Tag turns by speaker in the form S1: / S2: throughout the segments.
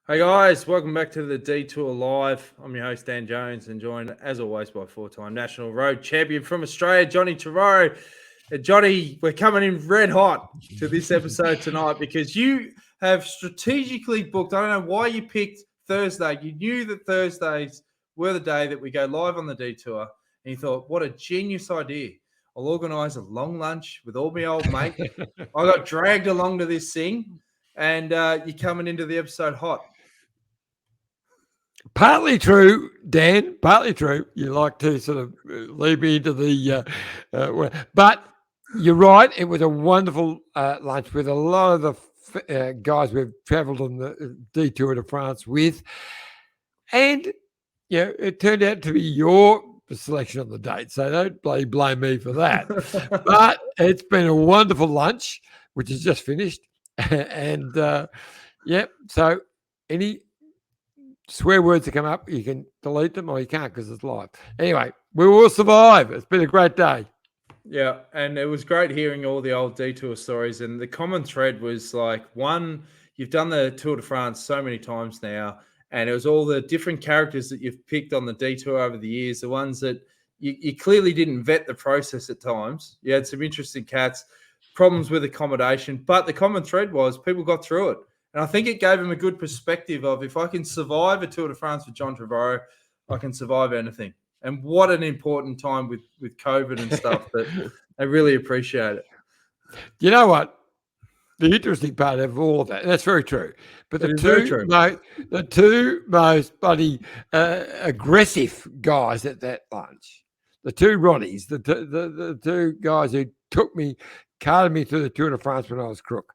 S1: Hey guys, welcome back to the Detour Live. I'm your host, Dan Jones, and joined as always by four-time National Road Champion from Australia, Johnny Trevorrow. Johnny, we're coming in red hot to this episode tonight because you have strategically booked. I don't know why you picked Thursday. You knew that Thursdays were the day that we go live on the Detour, and you thought, what a genius idea. I'll organise a long lunch with all my old mate. I got dragged along to this thing, and you're coming into the episode hot.
S2: Partly true, Dan. Partly true. You like to sort of lead me into the, but you're right. It was a wonderful lunch with a lot of the guys we've travelled on the Detour de France with, and it turned out to be your selection on the date. So don't blame me for that. But it's been a wonderful lunch, which is just finished, and So any swear words that come up, you can delete them or you can't because it's live. Anyway, we will survive. It's been a great day.
S1: Yeah, and it was great hearing all the old Detour stories. And the common thread was like, one, you've done the Tour de France so many times now, and it was all the different characters that you've picked on the Detour over the years, the ones that you clearly didn't vet the process at times. You had some interesting cats, problems with accommodation, but the common thread was people got through it. And I think it gave him a good perspective of, if I can survive a Tour de France with John Trevorrow, I can survive anything. And what an important time with COVID and stuff that I really appreciate it.
S2: You know what? The interesting part of all of that's very true. But the two most bloody aggressive guys at that lunch, the two Ronnies, the two guys who carted me through the Tour de France when I was crook.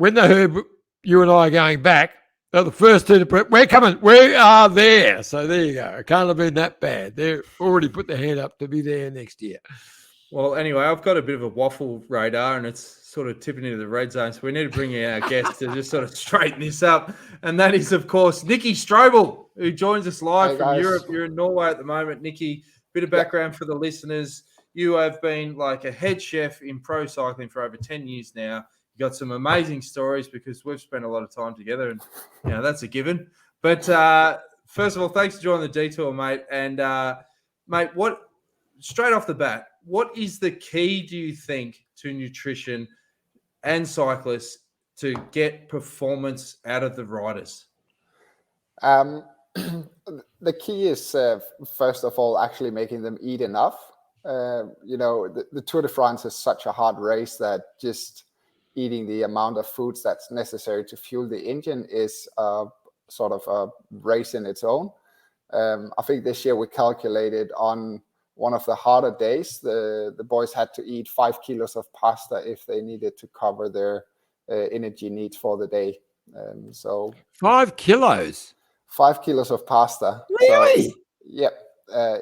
S2: When they heard you and I are going back, they're the first two to we're coming, we are there. So there you go. It can't have been that bad. They've already put their hand up to be there next year.
S1: Well, anyway, I've got a bit of a waffle radar and it's sort of tipping into the red zone. So we need to bring in our guest to just sort of straighten this up. And that is, of course, Nicki Strobel, who joins us live from Europe. You're in Norway at the moment, Nicki. Bit of background for the listeners. You have been like a head chef in pro cycling for over 10 years now. Got some amazing stories because we've spent a lot of time together, and that's a given. But first of all, thanks for joining the Detour, mate. And mate, straight off the bat, what is the key, do you think, to nutrition and cyclists to get performance out of the riders?
S3: The key is first of all actually making them eat enough. The Tour de France is such a hard race that just eating the amount of foods that's necessary to fuel the engine is sort of a race in its own. I think this year we calculated on one of the harder days, the boys had to eat 5 kilos of pasta if they needed to cover their energy needs for the day. So
S2: 5 kilos?
S3: 5 kilos of pasta.
S2: Really?
S3: So, yep.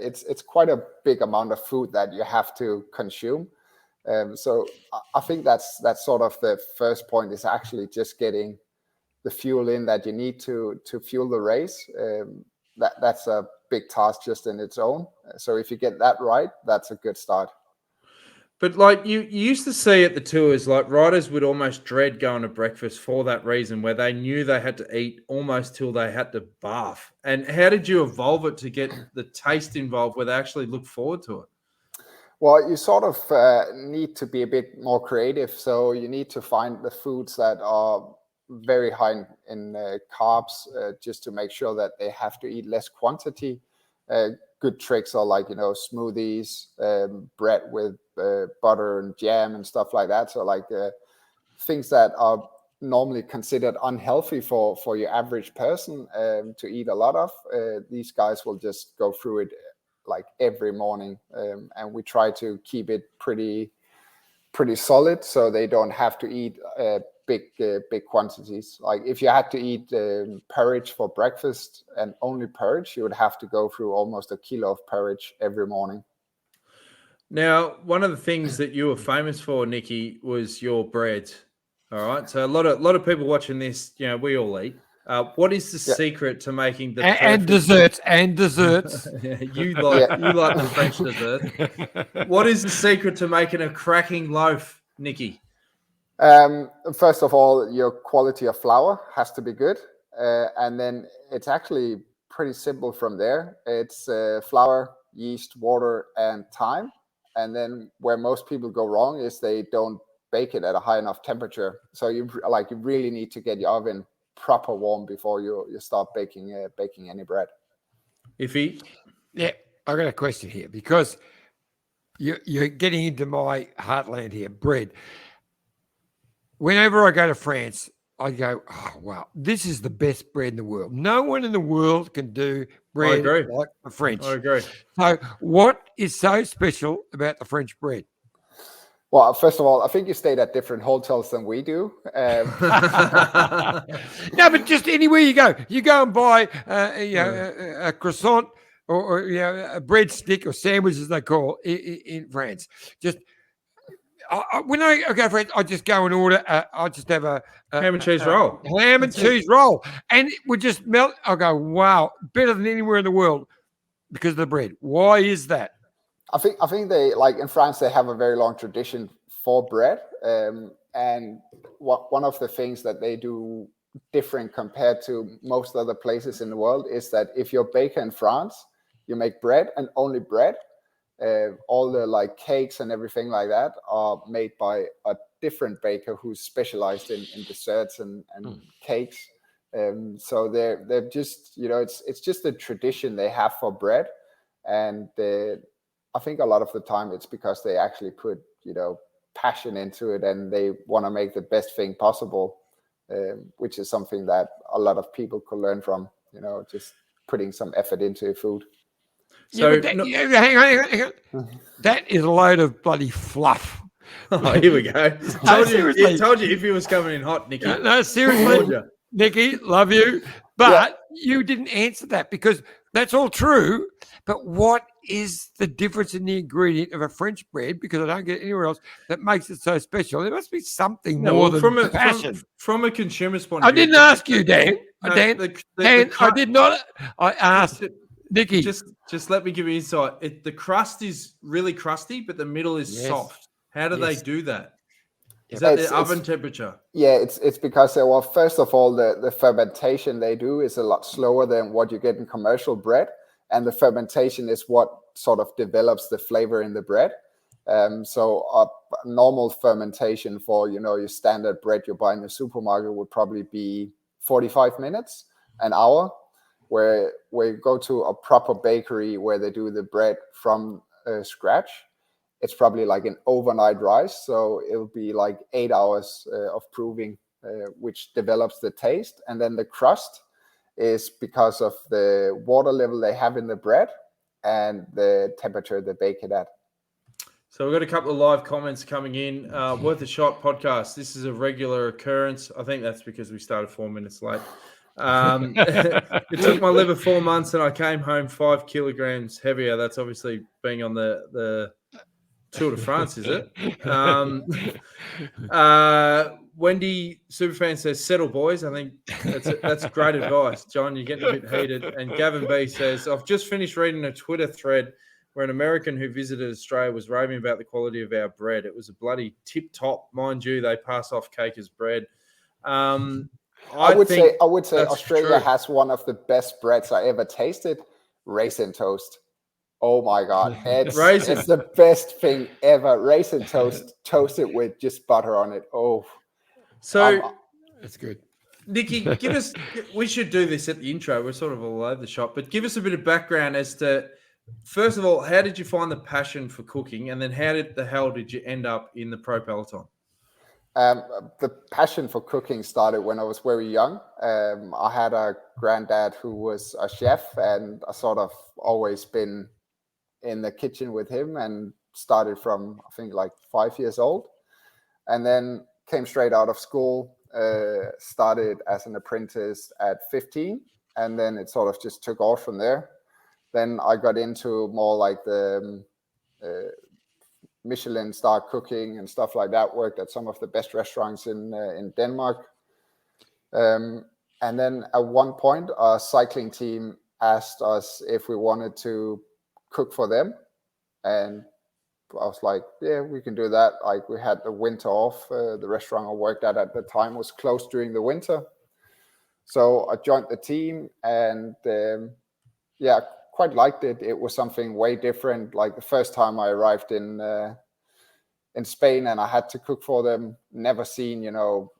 S3: It's quite a big amount of food that you have to consume. So I think that's sort of the first point, is actually just getting the fuel in that you need to fuel the race. That's a big task just in its own. So if you get that right, that's a good start.
S1: But like you used to see at the tours, like riders would almost dread going to breakfast for that reason, where they knew they had to eat almost till they had to bath. And how did you evolve it to get the taste involved where they actually look forward to it?
S3: Well, you sort of need to be a bit more creative. So you need to find the foods that are very high in carbs, just to make sure that they have to eat less quantity. Good tricks are like, smoothies, bread with butter and jam and stuff like that. So like things that are normally considered unhealthy for your average person to eat a lot of. These guys will just go through it like every morning, and we try to keep it pretty solid so they don't have to eat big quantities. Like if you had to eat porridge for breakfast and only porridge, you would have to go through almost a kilo of porridge every morning.
S1: Now, one of the things that you were famous for, Nicki, was your bread. All right, so a lot of people watching this, we all eat. What is the secret to making the
S2: and desserts?
S1: You like the French dessert. What is the secret to making a cracking loaf, Nicki?
S3: First of all, your quality of flour has to be good, and then it's actually pretty simple from there. It's flour, yeast, water, and time. And then where most people go wrong is they don't bake it at a high enough temperature. So you really need to get your oven proper warm before you start baking any bread.
S1: Iffy.
S2: Yeah, I got a question here because you're getting into my heartland here, bread. Whenever I go to France, I go, oh, wow, this is the best bread in the world. No one in the world can do bread
S1: agree.
S2: like the French.
S1: I agree.
S2: So what is so special about the French bread?
S3: Well, first of all, I think you stayed at different hotels than we do.
S2: No, but just anywhere you go and buy a croissant or a breadstick or sandwich, as they call it in France. Just when I go to France, I just go and order. I just have a
S1: ham and cheese roll.
S2: Ham and cheese roll, and it would just melt. I go, wow, better than anywhere in the world because of the bread. Why is that?
S3: I think they, like in France, they have a very long tradition for bread, and one of the things that they do different compared to most other places in the world is that if you're a baker in France, you make bread and only bread. All the like cakes and everything like that are made by a different baker who's specialized in desserts and cakes. So they're just, it's just a tradition they have for bread, and I think a lot of the time it's because they actually put passion into it, and they want to make the best thing possible, which is something that a lot of people could learn from. Just putting some effort into your food.
S2: So hang on. That is a load of bloody fluff.
S1: Oh, here we go. Told you if he was coming in hot, Nicky.
S2: No, seriously, Nicky, love you, but you didn't answer that because that's all true. But what is the difference in the ingredient of a French bread? Because I don't get anywhere else that makes it so special. There must be something more than passion.
S1: From a consumer's point of view.
S2: I didn't ask you, Dan. Dan, I did not. I asked Nicky.
S1: Just let me give you insight. The crust is really crusty, but the middle is soft. How do they do that? Is that the oven temperature?
S3: Yeah, it's because first of all, the fermentation they do is a lot slower than what you get in commercial bread. And the fermentation is what sort of develops the flavor in the bread. So a normal fermentation for, your standard bread you buy in the supermarket would probably be 45 minutes, an hour, where you go to a proper bakery where they do the bread from scratch. It's probably like an overnight rise. So it'll be like 8 hours of proving, which develops the taste. And then the crust is because of the water level they have in the bread and the temperature they bake it at.
S1: So we've got a couple of live comments coming in. Worth a Shot podcast. This is a regular occurrence. I think that's because we started 4 minutes late. It took my liver 4 months and I came home 5 kilograms heavier. That's obviously being on the Tour de France, is it? Wendy Superfan says, settle, boys. I think that's great advice. John, you're getting a bit heated. And Gavin B says, I've just finished reading a Twitter thread where an American who visited Australia was raving about the quality of our bread. It was a bloody tip-top. Mind you, they pass off cake as bread.
S3: I would say Australia has one of the best breads I ever tasted, raisin toast. Oh my God. It's the best thing ever. Raisin toast, toasted with just butter on it. Oh.
S1: So
S2: that's good.
S1: Nicky, we should do this at the intro. We're sort of all over the shop, but give us a bit of background as to, first of all, how did you find the passion for cooking? And then how the hell did you end up in the pro peloton?
S3: The passion for cooking started when I was very young. I had a granddad who was a chef, and I sort of always been in the kitchen with him, and started from, I think, like 5 years old, and then came straight out of school, started as an apprentice at 15, and then it sort of just took off from there. Then I got into more like the Michelin star cooking and stuff like that, worked at some of the best restaurants in Denmark. And then at one point, our cycling team asked us if we wanted to cook for them. And I was like, yeah, we can do that. Like we had the winter off. The restaurant I worked at the time was closed during the winter. So I joined the team and yeah, quite liked it. It was something way different. Like the first time I arrived in Spain and I had to cook for them, never seen,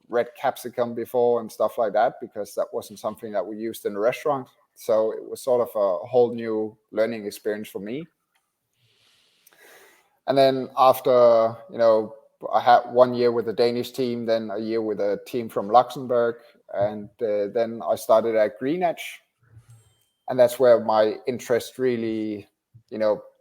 S3: red capsicum before and stuff like that, because that wasn't something that we used in the restaurant. So it was sort of a whole new learning experience for me. And then after, I had 1 year with the Danish team, then a year with a team from Luxembourg. And then I started at Green Edge. And that's where my interest really,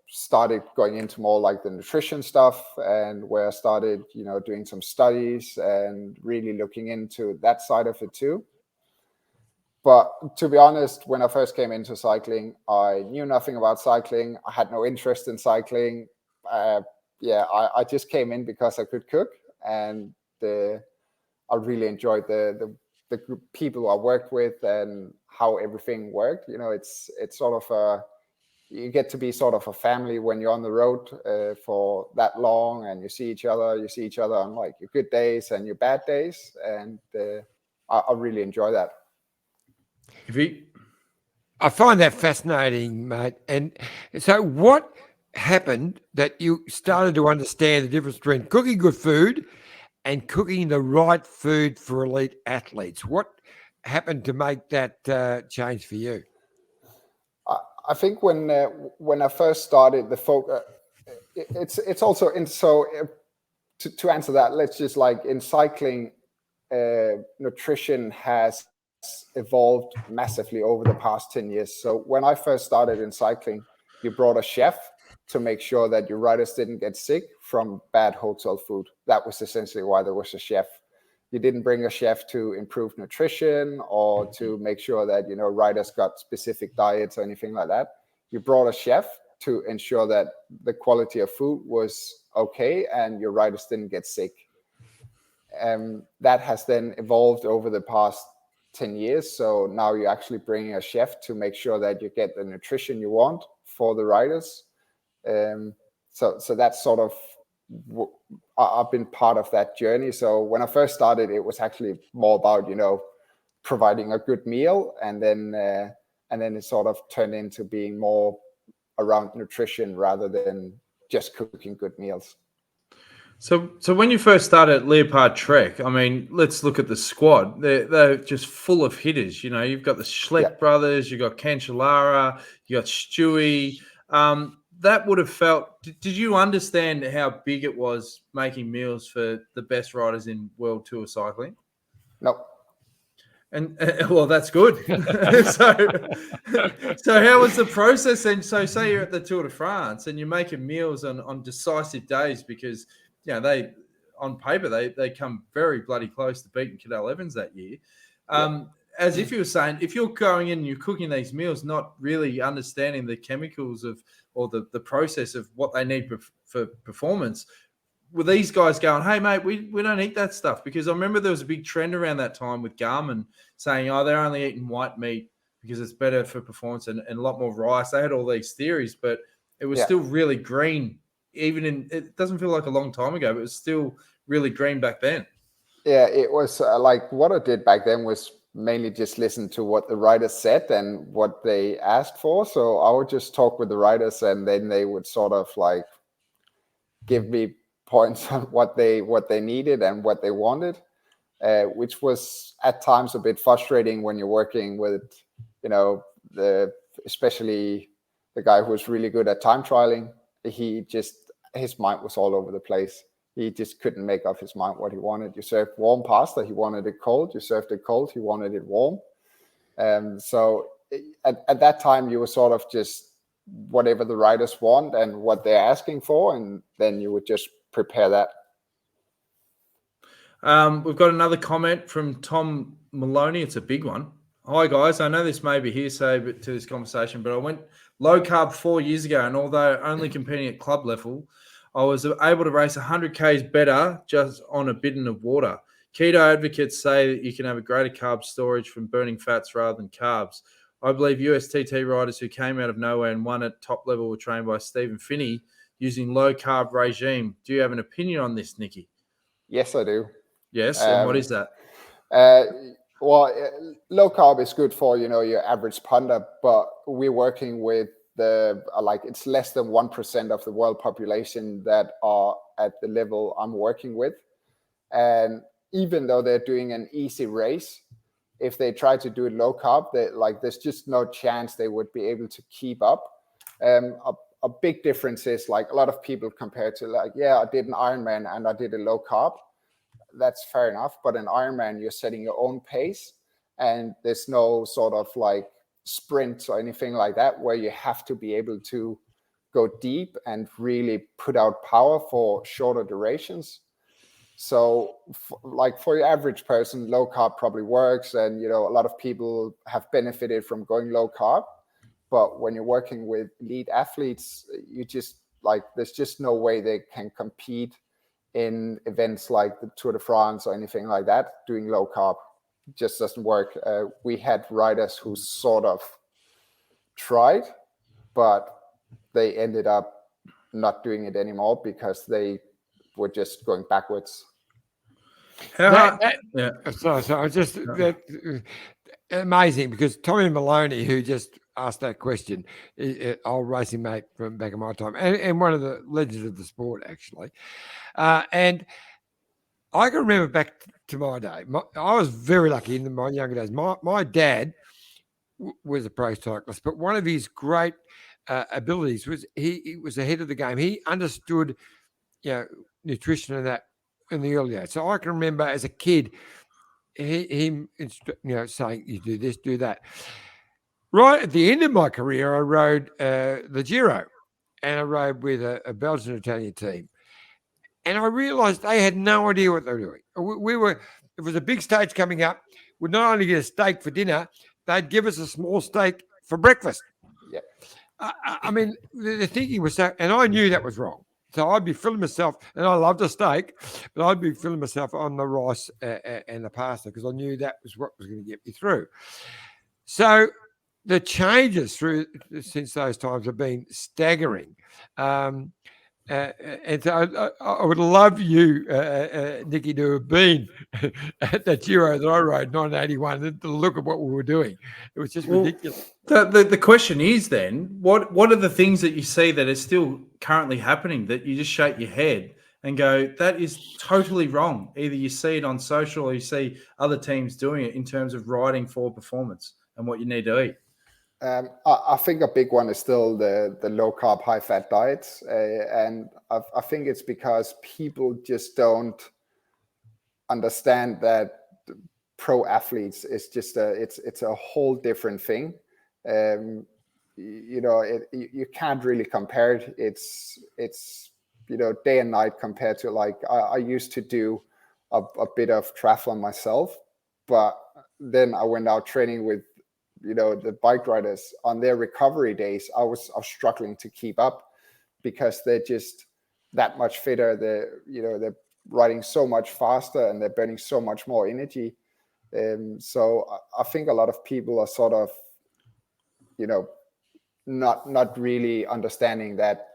S3: started going into more like the nutrition stuff, and where I started, doing some studies and really looking into that side of it too. But to be honest, when I first came into cycling, I knew nothing about cycling. I had no interest in cycling. I just came in because I could cook, and I really enjoyed the group people I worked with and how everything worked. It's sort of you get to be sort of a family when you're on the road for that long, and you see each other on like your good days and your bad days, and I really enjoy that.
S2: I find that fascinating, mate. And so what happened that you started to understand the difference between cooking good food and cooking the right food for elite athletes? What happened to make that change for you?
S3: I think when I first started, the focus, it's also in, so to answer that, let's just like in cycling, nutrition has evolved massively over the past 10 years. So when I first started in cycling, you brought a chef to make sure that your riders didn't get sick from bad hotel food. That was essentially why there was a chef. You didn't bring a chef to improve nutrition or to make sure that, riders got specific diets or anything like that. You brought a chef to ensure that the quality of food was okay and your riders didn't get sick. That has then evolved over the past 10 years. So now you're actually bringing a chef to make sure that you get the nutrition you want for the riders. So that's sort of, I've been part of that journey. So when I first started, it was actually more about, providing a good meal, and then it sort of turned into being more around nutrition rather than just cooking good meals.
S1: So when you first started at Leopard Trek, I mean, let's look at the squad. They're just full of hitters. You've got the Schleck brothers, you've got Cancellara, you got Stewie. That would have felt. Did you understand how big it was making meals for the best riders in World Tour cycling?
S3: No.
S1: And well, that's good. so how was the process then? So say you're at the Tour de France and you're making meals on decisive days, because they on paper they come very bloody close to beating Cadel Evans that year. As if you were saying, if you're going in and you're cooking these meals, not really understanding the chemicals or the process of what they need for performance, were these guys going, hey, mate, we don't eat that stuff? Because I remember there was a big trend around that time with Garmin saying, oh, they're only eating white meat because it's better for performance and a lot more rice. They had all these theories, but it was still really green. It doesn't feel like a long time ago, but it was still really green back then.
S3: Yeah, it was like what I did back then was mainly just listen to what the riders said and what they asked for. So I would just talk with the riders, and then they would sort of like give me points on what they needed and what they wanted, which was at times a bit frustrating when you're working with, especially the guy who was really good at time trialing. His mind was all over the place. He just couldn't make up his mind what he wanted. You served warm pasta, he wanted it cold. You served it cold, he wanted it warm. So at that time, you were sort of just whatever the riders want and what they're asking for, and then you would just prepare that.
S1: We've got another comment from Tom Maloney. It's a big one. Hi, guys. I know this may be hearsay to this conversation, but I went low carb 4 years ago, and although only competing at club level, I was able to race 100 Ks better just on a bidon of water. Keto advocates say that you can have a greater carb storage from burning fats rather than carbs. I believe USTT riders who came out of nowhere and won at top level were trained by Stephen Finney using low carb regime. Do you have an opinion on this, Nicki?
S3: Yes, I do.
S1: Yes, and what is that?
S3: Well, low carb is good for your average punter, but we're working with it's less than 1% of the world population that are at the level I'm working with, and even though they're doing an easy race, if they try to do it low carb, there's just no chance they would be able to keep up. A big difference is like a lot of people compare to I did an Ironman and I did a low carb. That's fair enough, but in Ironman you're setting your own pace, and there's no sort of like sprint or anything like that where you have to be able to go deep and really put out power for shorter durations. So for your average person, low carb probably works, and a lot of people have benefited from going low carb. But when you're working with elite athletes, you just there's just no way they can compete in events like the Tour de France or anything like that doing low carb. It just doesn't work. We had riders who sort of tried, but they ended up not doing it anymore because they were just going backwards.
S2: So just amazing, because Tommy Maloney, who just asked that question, old racing mate from back in my time, and one of the legends of the sport, actually. And I can remember back to my day. I was very lucky in my younger days. My dad was a pro cyclist, but one of his great abilities was he was ahead of the game. He understood, nutrition and that in the early days. So I can remember as a kid, him saying, you do this, do that. Right at the end of my career, I rode the Giro, and I rode with a Belgian Italian team. And I realized they had no idea what they were doing. It was a big stage coming up. We'd not only get a steak for dinner, they'd give us a small steak for breakfast.
S3: Yeah.
S2: I mean, the thinking was so, and I knew that was wrong. So I'd be filling myself, and I loved a steak, but I'd be filling myself on the rice and the pasta because I knew that was what was going to get me through. So the changes since those times have been staggering. And so I would love you, Nicki, to have been at that Giro that I rode, 1981, and to look at what we were doing. It was just ridiculous.
S1: The question is then, what are the things that you see that are still currently happening that you just shake your head and go, that is totally wrong? Either you see it on social or you see other teams doing it in terms of riding for performance and what you need to eat.
S3: I think a big one is still the low carb, high fat diets, and I think it's because people just don't understand that pro athletes is just it's a whole different thing. You can't really compare it. It's day and night compared to I used to do a bit of triathlon myself, but then I went out training with the bike riders on their recovery days. I was struggling to keep up because they're just that much fitter. They're riding so much faster and they're burning so much more energy. So I think a lot of people are sort of, not really understanding that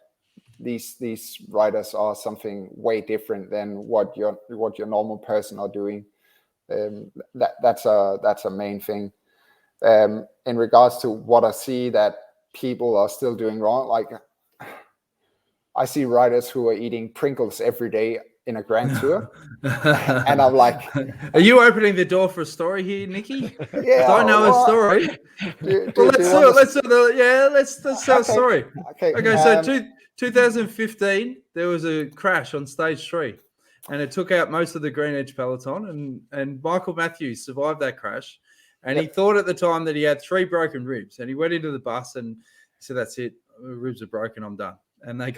S3: these riders are something way different than what your normal person are doing. That's a main thing. In regards to what I see that people are still doing wrong, I see riders who are eating Pringles every day in a Grand Tour, and I'm like,
S1: are you opening the door for a story here, Nicki?
S3: Yeah,
S1: I know a story. Let's tell a story. Okay. So 2015, there was a crash on stage 3, and it took out most of the Green Edge peloton, and Michael Matthews survived that crash. And he thought at the time that he had 3 broken ribs, and he went into the bus and he said, "That's it, the ribs are broken, I'm done." And they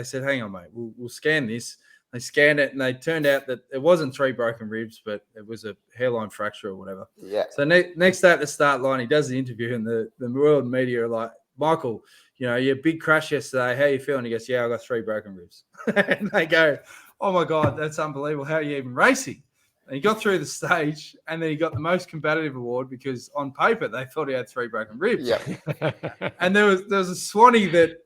S1: said, "Hang on, mate, we'll scan this." They scanned it, and they turned out that it wasn't 3 broken ribs, but it was a hairline fracture or whatever.
S3: Yeah.
S1: So next day at the start line, he does the interview, and the world media are like, "Michael, you had a big crash yesterday. How are you feeling?" He goes, "Yeah, I got 3 broken ribs." And they go, "Oh my God, that's unbelievable. How are you even racing?" And he got through the stage, and then he got the most competitive award because on paper they thought he had 3 broken ribs.
S3: Yeah.
S1: And there was a Swanee that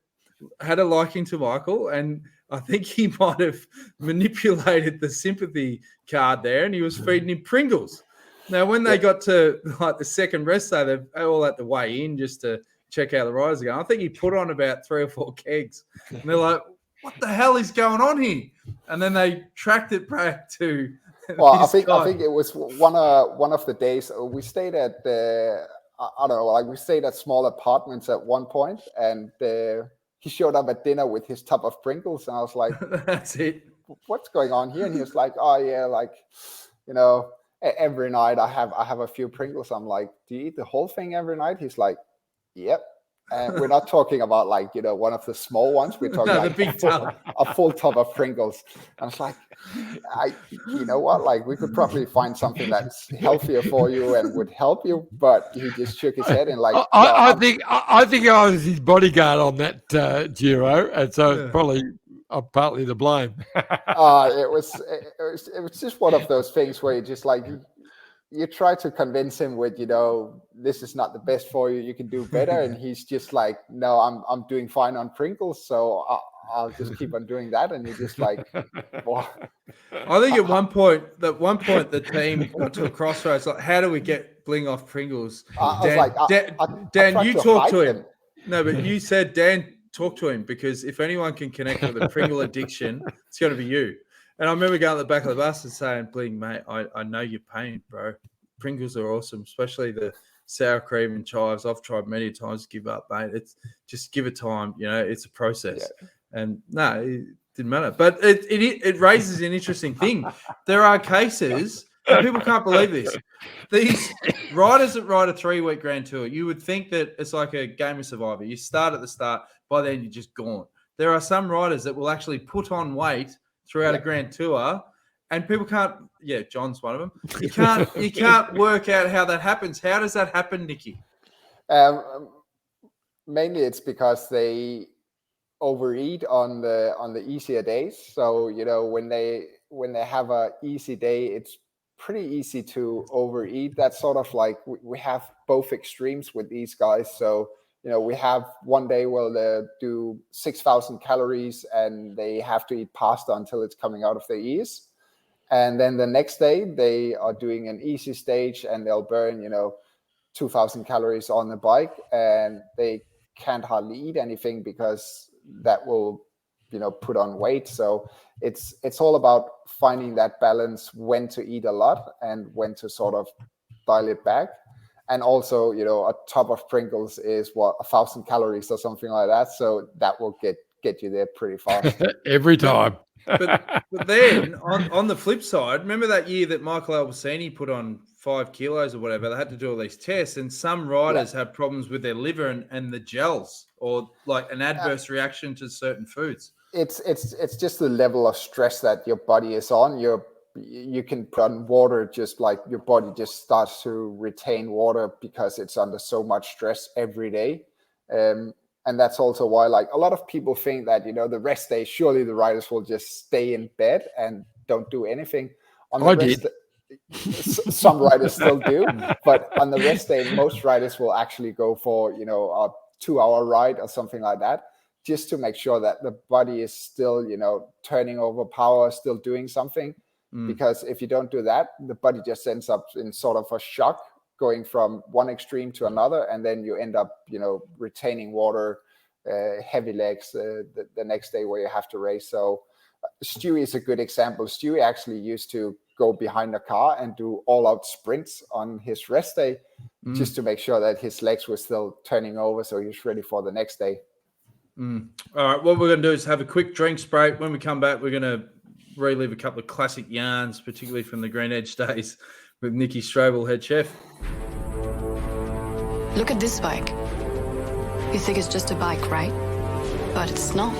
S1: had a liking to Michael, and I think he might have manipulated the sympathy card there, and he was feeding him Pringles. Now, when they got to like the second rest day, they all had to weigh in just to check how the riders are going. I think he put on about 3 or 4 kegs, and they're like, "What the hell is going on here?" And then they tracked it back to.
S3: Well, I think it was one of the days we stayed at I don't know, like we stayed at small apartments at one point, and he showed up at dinner with his tub of Pringles, and I was like,
S1: "That's it.
S3: What's going on here?" And he was like, "Oh yeah, like, you know, every night I have a few Pringles." I'm like, "Do you eat the whole thing every night?" He's like, "Yep." And we're not talking about like, you know, one of the small ones. We're talking like
S1: the big tub.
S3: A full tub of Pringles. And it's like, you know what? Like we could probably find something that's healthier for you and would help you. But he just shook his head and like,
S2: I think I was his bodyguard on that Giro, and so it's probably partly to blame.
S3: It was just one of those things where you just like. You try to convince him with, you know, this is not the best for you. You can do better, and he's just like, "No, I'm doing fine on Pringles, so I'll just keep on doing that." And you're just like, "Wow."
S1: I think at one point the team got to a crossroads. Like, how do we get Bling off Pringles? Dan, you talk to him. No, but you said, Dan, talk to him, because if anyone can connect with a Pringle addiction, it's going to be you. And I remember going to the back of the bus and saying, "Bling, mate, I know your pain, bro. Pringles are awesome, especially the sour cream and chives. I've tried many times to give up, mate. It's just give it time. You know, it's a process." Yeah. And no, it didn't matter. But it raises an interesting thing. There are cases, and people can't believe this. These riders that ride a 3-week Grand Tour, you would think that it's like a game of Survivor. You start at the start, by then you're just gone. There are some riders that will actually put on weight throughout a Grand Tour, and people can't. Yeah, John's one of them. You can't work out how that happens. How does that happen, Nicki?
S3: Mainly, it's because they overeat on the easier days. So you know, when they have a easy day, it's pretty easy to overeat. That's sort of like we have both extremes with these guys. So. You know, we have one day where they do 6,000 calories and they have to eat pasta until it's coming out of their ears. And then the next day they are doing an easy stage and they'll burn, you know, 2,000 calories on the bike, and they can't hardly eat anything because that will, you know, put on weight. So it's all about finding that balance, when to eat a lot and when to sort of dial it back. And also, you know, a tub of Pringles is 1,000 calories or something like that. So that will get you there pretty fast.
S2: Every time.
S1: But then on the flip side, remember that year that Michael Albacini put on 5 kilos or whatever? They had to do all these tests, and some riders have problems with their liver and the gels, or like an adverse reaction to certain foods.
S3: It's just the level of stress that your body is on. You can put on water, just like your body just starts to retain water because it's under so much stress every day. And that's also why, like, a lot of people think that, you know, the rest day, surely the riders will just stay in bed and don't do anything. Some riders still do, but on the rest day, most riders will actually go for, you know, a 2-hour ride or something like that, just to make sure that the body is still, you know, turning over power, still doing something. Because if you don't do that, the body just ends up in sort of a shock, going from one extreme to another, and then you end up, you know, retaining water, heavy legs the next day where you have to race. So Stewie is a good example. Stewie actually used to go behind a car and do all-out sprints on his rest day, just to make sure that his legs were still turning over, so he was ready for the next day.
S1: All right, what we're going to do is have a quick drinks break. When we come back, we're going to relive a couple of classic yarns, particularly from the Green Edge days, with Nicki Strobel, head chef.
S4: Look at this bike. You think it's just a bike, right? But it's not.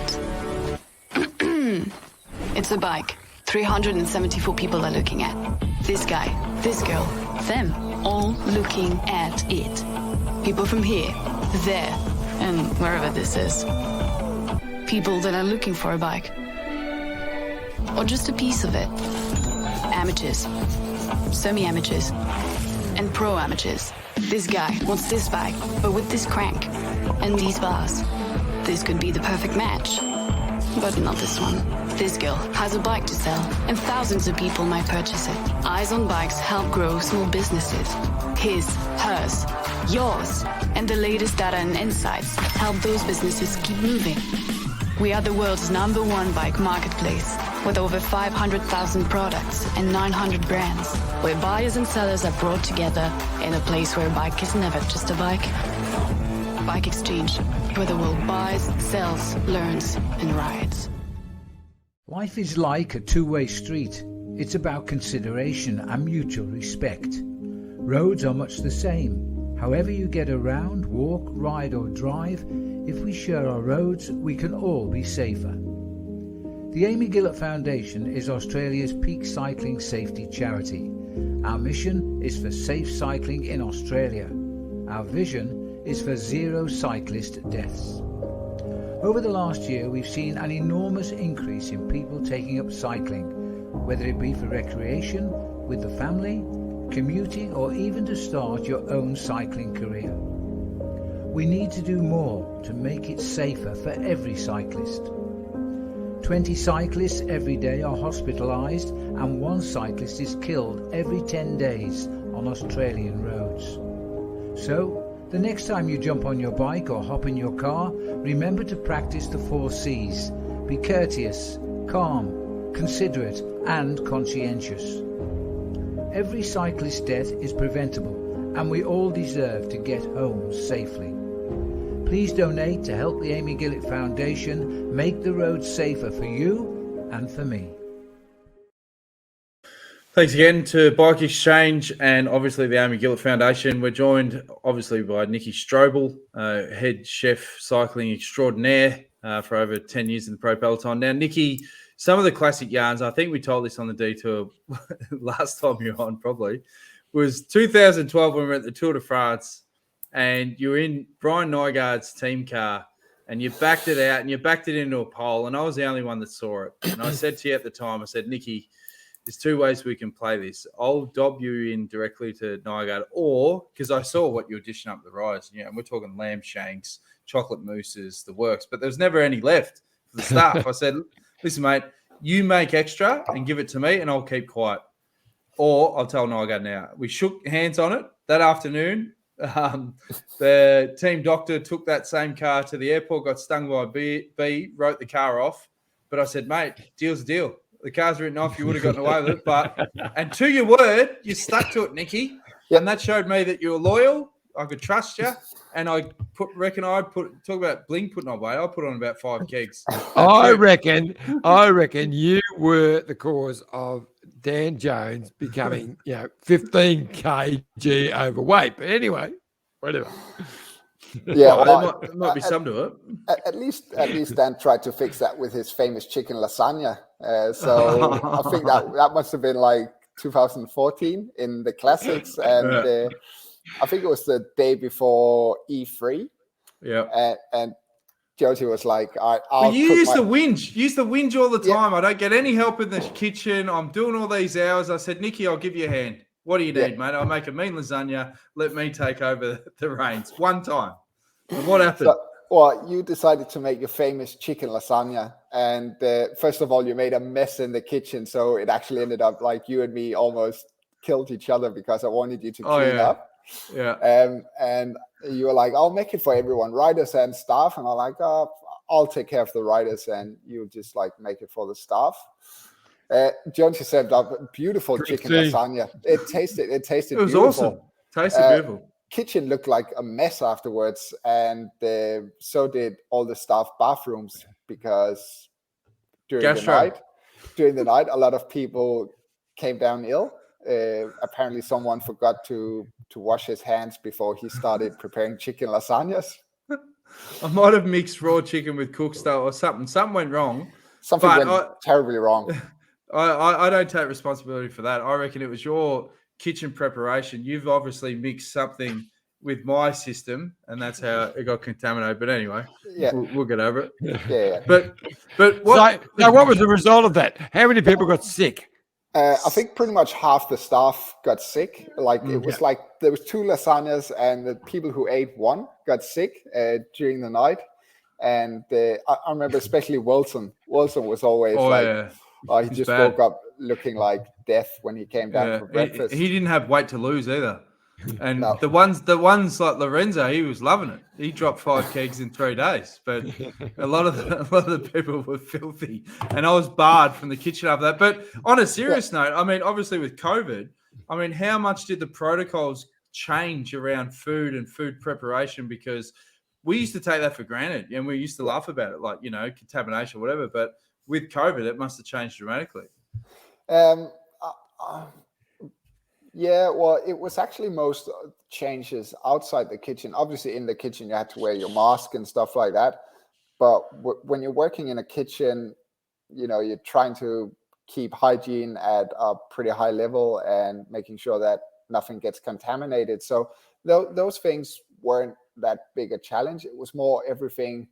S4: It's a bike 374 people are looking at. This guy, this girl, them, all looking at it. People from here, there, and wherever this is. People that are looking for a bike. Or just a piece of it. Amateurs, semi-amateurs, and pro-amateurs. This guy wants this bike, but with this crank and these bars. this could be the perfect match. But not this one. This girl has a bike to sell, and thousands of people might purchase it. Eyes on Bikes help grow small businesses. His, hers, yours, and the latest data and insights help those businesses keep moving. We are the world's #1 bike marketplace, with over 500,000 products and 900 brands, where buyers and sellers are brought together in a place where a bike is never just a bike. Bike Exchange, where the world buys, sells, learns, and rides.
S5: Life is like a two-way street. It's about consideration and mutual respect. Roads are much the same. However you get around, walk, ride or drive, if we share our roads, we can all be safer. The Amy Gillett Foundation is Australia's peak cycling safety charity. Our mission is for safe cycling in Australia. Our vision is for 0 cyclist deaths. Over the last year, we've seen an enormous increase in people taking up cycling, whether it be for recreation, with the family, commuting, or even to start your own cycling career. We need to do more to make it safer for every cyclist. 20 cyclists every day are hospitalised, and 1 cyclist is killed every 10 days on Australian roads. So, the next time you jump on your bike or hop in your car, remember to practice the 4 C's. Be courteous, calm, considerate and conscientious. Every cyclist death is preventable, and we all deserve to get home safely. Please donate to help the Amy Gillett Foundation make the roads safer for you and for me.
S1: Thanks again to Bike Exchange and obviously the Amy Gillett Foundation. We're joined obviously by Nicki Strobel, head chef cycling extraordinaire for over 10 years in the Pro Peloton. Now, Nicki, some of the classic yarns, I think we told this on the detour last time you were on probably, was 2012 when we were at the Tour de France and you were in Brian Nygaard's team car and you backed it out and you backed it into a pole and I was the only one that saw it. And I said to you at the time, I said, Nicki, there's 2 ways we can play this. I'll dob you in directly to Nygaard, or because I saw what you were dishing up the riders. You know, we're talking lamb shanks, chocolate mousses, the works, but there was never any left for the staff. I said, listen, mate, you make extra and give it to me, and I'll keep quiet. Or I'll tell Nygaard now. We shook hands on it that afternoon. The team doctor took that same car to the airport, got stung by a bee, wrote the car off. But I said, mate, deal's a deal. The car's written off. You would have gotten away with it. But, and to your word, you stuck to it, Nicki. Yep. And that showed me that you were loyal. I could trust you. And I talk about bling putting on weight. I put on about 5 kegs.
S2: I reckon you were the cause of Dan Jones becoming, 15 kg overweight. But anyway, whatever.
S3: Yeah,
S1: well, there might be some to it.
S3: At least Dan tried to fix that with his famous chicken lasagna. So I think that must have been like 2014 in the classics, and I think it was the day before E3.
S1: Yeah,
S3: and Josie was like,
S1: you used to whinge. You used to whinge all the time. Yeah. I don't get any help in the kitchen. I'm doing all these hours. I said, Nicki, I'll give you a hand. What do you need, mate? I'll make a mean lasagna. Let me take over the reins. One time. And what happened?
S3: Well, you decided to make your famous chicken lasagna. And first of all, you made a mess in the kitchen. So it actually ended up like you and me almost killed each other because I wanted you to clean up.
S1: Yeah.
S3: And you were like, I'll make it for everyone, riders and staff. And I'm like, I'll take care of the riders and you just like make it for the staff. Jonesy set up a beautiful chicken lasagna. It tasted
S1: It was
S3: beautiful.
S1: Awesome. Tasted beautiful.
S3: Kitchen looked like a mess afterwards, and so did all the staff bathrooms because during the night, a lot of people came down ill. Apparently, someone forgot to wash his hands before he started preparing chicken lasagnas.
S1: I might have mixed raw chicken with cooked stuff or something. Something went wrong.
S3: Something went terribly wrong.
S1: I don't take responsibility for that. I reckon it was your kitchen preparation. You've obviously mixed something with my system, and that's how it got contaminated. But anyway, we'll get over it.
S3: Yeah.
S1: But what?
S2: So what was the result of that? How many people got sick?
S3: I think pretty much half the staff got sick. Like it was like there was 2 lasagnas, and the people who ate one got sick during the night. And I remember especially Wilson. Wilson was always he
S1: He's
S3: just
S1: bad.
S3: woke up looking like death when he came down for breakfast.
S1: He didn't have weight to lose either. And
S3: No.
S1: the ones like Lorenzo, he was loving it. He dropped 5 kegs in 3 days. But a lot of the people were filthy, and I was barred from the kitchen after that. But on a serious note, I mean, obviously with COVID, I mean, how much did the protocols change around food and food preparation? Because we used to take that for granted, and we used to laugh about it, like, you know, contamination, whatever. But with COVID, it must have changed dramatically.
S3: Yeah, well, it was actually most changes outside the kitchen. Obviously, in the kitchen, you had to wear your mask and stuff like that. But when you're working in a kitchen, you know, you're trying to keep hygiene at a pretty high level and making sure that nothing gets contaminated. So those things weren't that big a challenge. It was more everything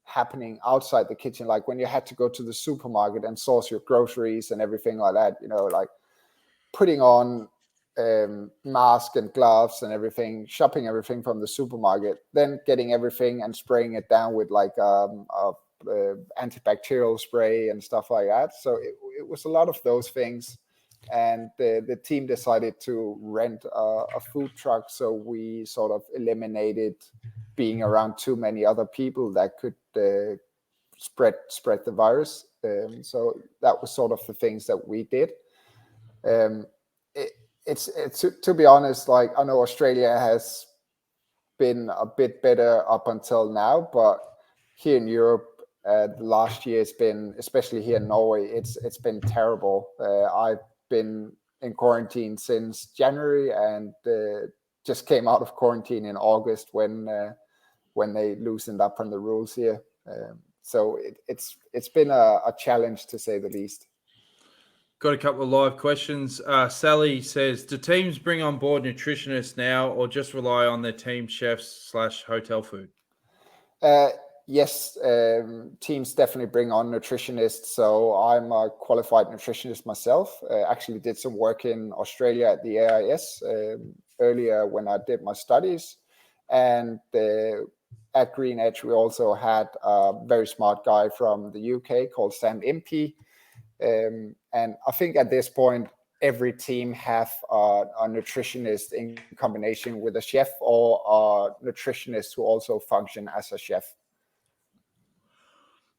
S3: happening outside the kitchen, like when you had to go to the supermarket and source your groceries and everything like that, you know, like putting on mask and gloves and everything, shopping everything from the supermarket, then getting everything and spraying it down with like antibacterial spray and stuff like that. So it was a lot of those things. And the team decided to rent a food truck, so we sort of eliminated being around too many other people that could spread the virus. So that was sort of the things that we did. It's to be honest, like, I know Australia has been a bit better up until now, but here in Europe, the last year has been, especially here in Norway, it's been terrible. I've been in quarantine since January, and just came out of quarantine in August when they loosened up on the rules here. So it's been a challenge, to say the least.
S1: Got a couple of live questions. Sally says, do teams bring on board nutritionists now, or just rely on their team chefs / hotel food?
S3: Yes, teams definitely bring on nutritionists. So I'm a qualified nutritionist myself. Actually did some work in Australia at the AIS earlier when I did my studies. And at Green Edge, we also had a very smart guy from the UK called Sam Impey. And I think at this point, every team have a nutritionist in combination with a chef, or a nutritionist who also function as a chef.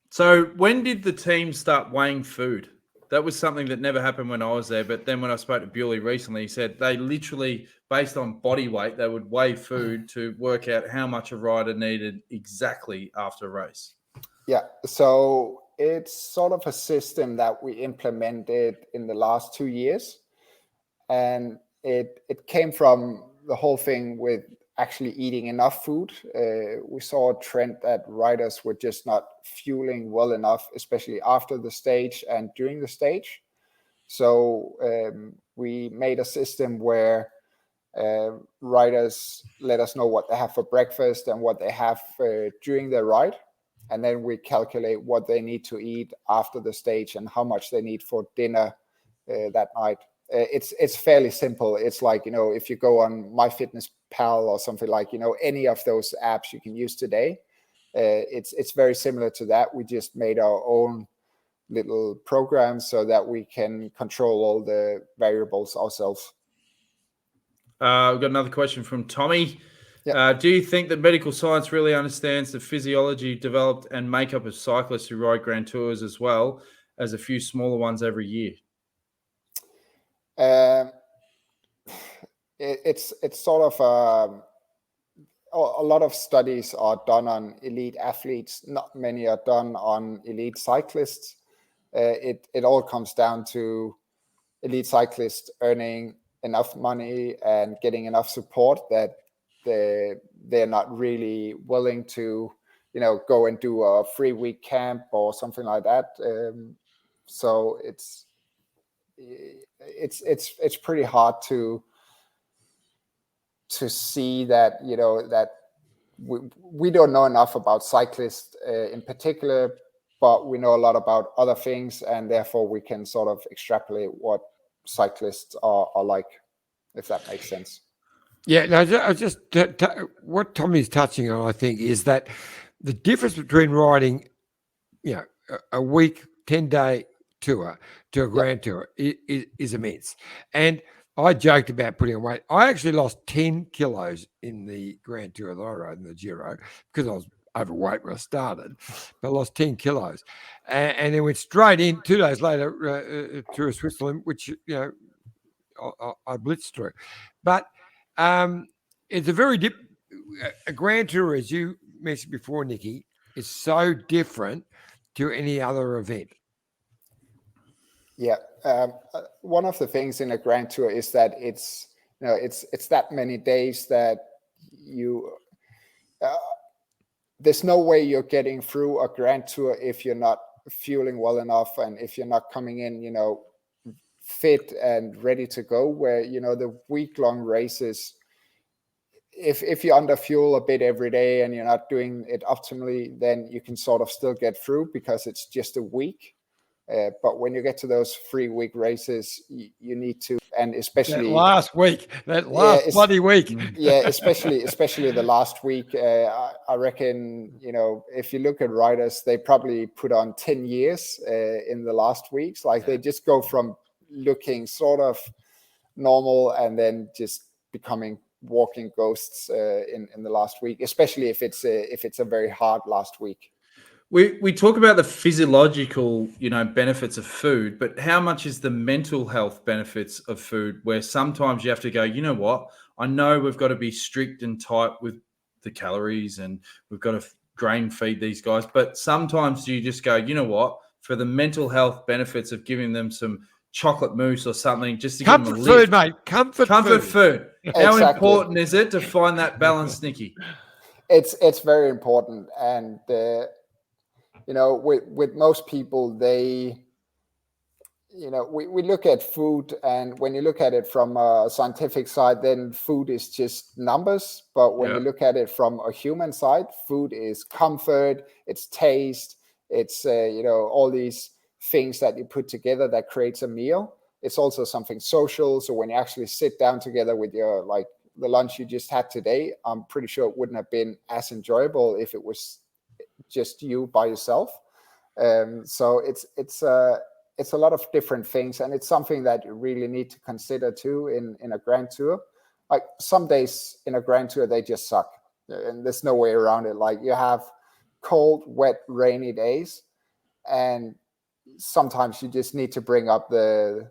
S1: So when did the team start weighing food? That was something that never happened when I was there. But then when I spoke to Bewley recently, he said they literally, based on body weight, they would weigh food to work out how much a rider needed exactly after a race.
S3: Yeah, so it's sort of a system that we implemented in the last 2 years. And it came from the whole thing with actually eating enough food. We saw a trend that riders were just not fueling well enough, especially after the stage and during the stage. So we made a system where riders let us know what they have for breakfast and what they have during their ride. And then we calculate what they need to eat after the stage and how much they need for dinner that night. It's fairly simple. It's like, you know, if you go on MyFitnessPal or something, like, you know, any of those apps you can use today, it's very similar to that. We just made our own little program so that we can control all the variables ourselves.
S1: We've got another question from Tommy.
S3: Yeah.
S1: Do you think that medical science really understands the physiology, developed, and makeup of cyclists who ride Grand Tours, as well as a few smaller ones every year?
S3: It's sort of a lot of studies are done on elite athletes. Not many are done on elite cyclists. It all comes down to elite cyclists earning enough money and getting enough support that they're not really willing to, you know, go and do a 3-week camp or something like that. So it's pretty hard to see that, you know, that we don't know enough about cyclists in particular, but we know a lot about other things, and therefore we can sort of extrapolate what cyclists are like, if that makes sense.
S2: Yeah, no, I just what Tommy's touching on, I think, is that the difference between riding, a week, 10-day tour to a grand tour is immense. And I joked about putting on weight. I actually lost 10 kilos in the grand tour that I rode in the Giro because I was overweight when I started, but I lost 10 kilos. And then went straight in 2 days later through Switzerland, which, I blitzed through. But it's a very a grand tour, as you mentioned before, Nicki, is so different to any other event.
S3: Yeah, one of the things in a grand tour is that it's that many days that there's no way you're getting through a grand tour if you're not fueling well enough and if you're not coming in, fit and ready to go. Where the week-long races, if you under fuel a bit every day and you're not doing it optimally, then you can sort of still get through because it's just a week. But when you get to those 3-week races, you need to, and especially
S2: that last bloody week.
S3: Yeah, especially the last week. I reckon, if you look at riders, they probably put on 10 years in the last weeks. Like they just go from looking sort of normal and then just becoming walking ghosts in the last week, especially if it's a very hard last week.
S1: We talk about the physiological, benefits of food, but how much is the mental health benefits of food, where sometimes you have to go, you know what, I know we've got to be strict and tight with the calories and we've got to grain feed these guys, but sometimes you just go, you know what, for the mental health benefits of giving them some chocolate mousse or something, just to give them a lift.
S2: Food, mate. Comfort
S1: food. How important is it to find that balance, Nicki?
S3: It's very important, and with most people, they, we look at food, and when you look at it from a scientific side, then food is just numbers. But when you look at it from a human side, food is comfort, it's taste, it's, all these things that you put together that creates a meal. It's also something social. So when you actually sit down together with your, like the lunch you just had today, I'm pretty sure it wouldn't have been as enjoyable if it was just you by yourself. So it's a lot of different things, and it's something that you really need to consider too in a grand tour. Like some days in a grand tour, they just suck, and there's no way around it. Like you have cold, wet, rainy days, and sometimes you just need to bring up the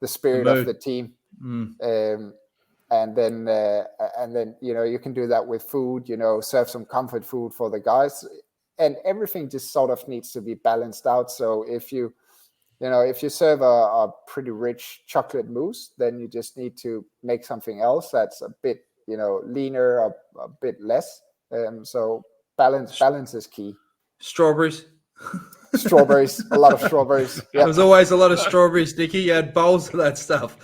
S3: spirit of the team. And then you can do that with food, serve some comfort food for the guys, and everything just sort of needs to be balanced out. So if you serve a pretty rich chocolate mousse, then you just need to make something else that's a bit leaner, a bit less. So balance is key.
S1: Strawberries,
S3: a lot of strawberries.
S1: There was always a lot of strawberries, Nicki. You had bowls of that stuff.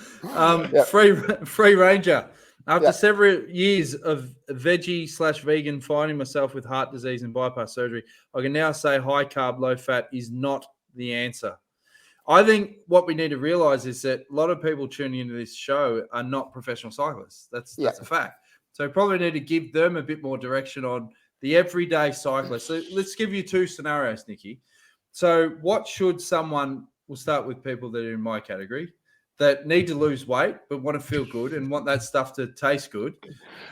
S1: Free ranger. After several years of veggie/vegan, finding myself with heart disease and bypass surgery, I can now say high carb, low fat is not the answer. I think what we need to realize is that a lot of people tuning into this show are not professional cyclists. That's a fact. So probably need to give them a bit more direction on the everyday cyclist. So let's give you two scenarios, Nicki. So what should someone, we'll start with people that are in my category, that need to lose weight but want to feel good and want that stuff to taste good.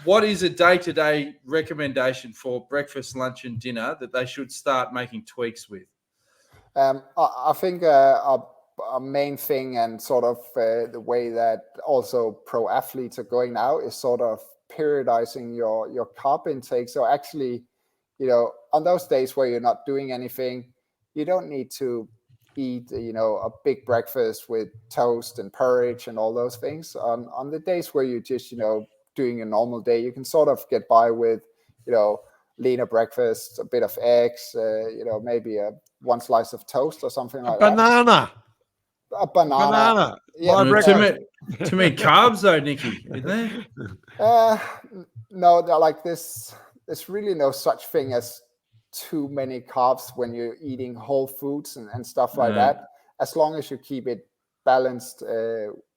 S1: What is a day-to-day recommendation for breakfast, lunch, and dinner that they should start making tweaks with?
S3: I think a main thing, and sort of the way that also pro athletes are going now, is sort of periodizing your carb intake. So actually, on those days where you're not doing anything, you don't need to eat, a big breakfast with toast and porridge and all those things. On the days where you're just, doing a normal day, you can sort of get by with, leaner breakfast, a bit of eggs, maybe one slice of toast or something like that. A banana.
S2: Yeah,
S1: too many carbs though, Nicki, isn't there?
S3: No, like this. There's really no such thing as too many carbs when you're eating whole foods and stuff like that, as long as you keep it balanced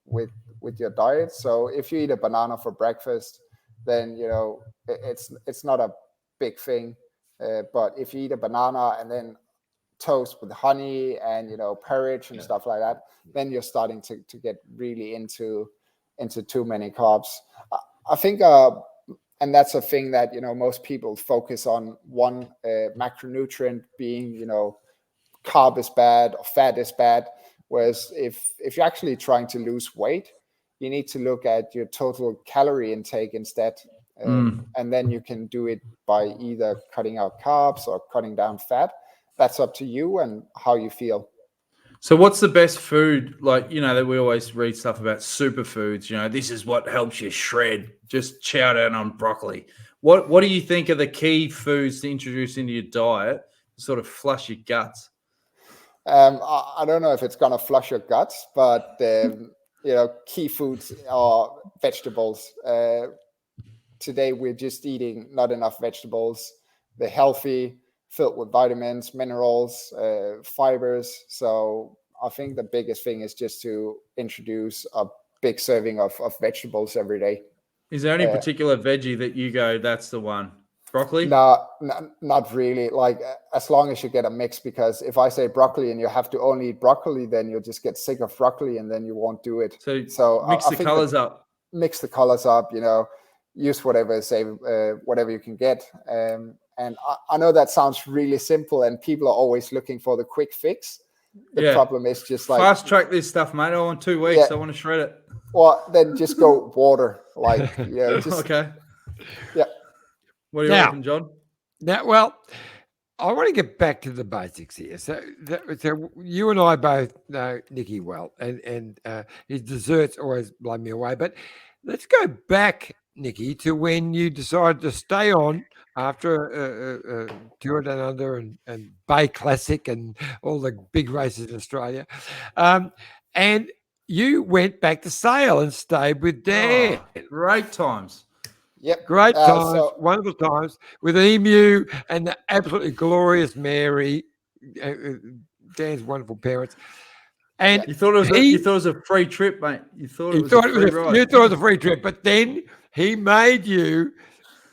S3: with your diet. So if you eat a banana for breakfast, then it's not a big thing. But if you eat a banana and then toast with honey and porridge and stuff like that, then you're starting to get really into too many carbs. I think and that's a thing that most people focus on one macronutrient being carb is bad or fat is bad, whereas if you're actually trying to lose weight, you need to look at your total calorie intake instead. And then you can do it by either cutting out carbs or cutting down fat. That's up to you and how you feel.
S1: So what's the best food? Like, that we always read stuff about superfoods, this is what helps you shred. Just chow down on broccoli. What do you think are the key foods to introduce into your diet to sort of flush your guts?
S3: I don't know if it's going to flush your guts, but, key foods are vegetables. Today, we're just eating not enough vegetables. They're healthy, filled with vitamins, minerals, fibers. So I think the biggest thing is just to introduce a big serving of vegetables every day.
S1: Is there any particular veggie that you go, that's the one? Broccoli?
S3: No, not really. Like, as long as you get a mix, because if I say broccoli and you have to only eat broccoli, then you'll just get sick of broccoli and then you won't do it.
S1: So mix the colors up.
S3: Mix the colors up, use whatever you can get. And I know that sounds really simple and people are always looking for the quick fix. The problem is just like,
S1: fast track this stuff, mate. I want 2 weeks. I want to shred it.
S3: Well, then just go water. Like,
S1: okay.
S3: Yeah.
S1: What do you reckon, John?
S2: Now, well, I want to get back to the basics here. So you and I both know Nicki well, and his desserts always blow me away. But let's go back, Nicki, to when you decided to stay on after Tour Down Under and Bay Classic and all the big races in Australia. And you went back to sail and stayed with Dan.
S1: Oh, great times.
S3: Yep.
S2: Great times, wonderful times with Emu and the absolutely glorious Mary, Dan's wonderful parents. And
S1: you thought it was a free trip, mate. You thought it was a free ride.
S2: You thought it was a free trip, but then he made you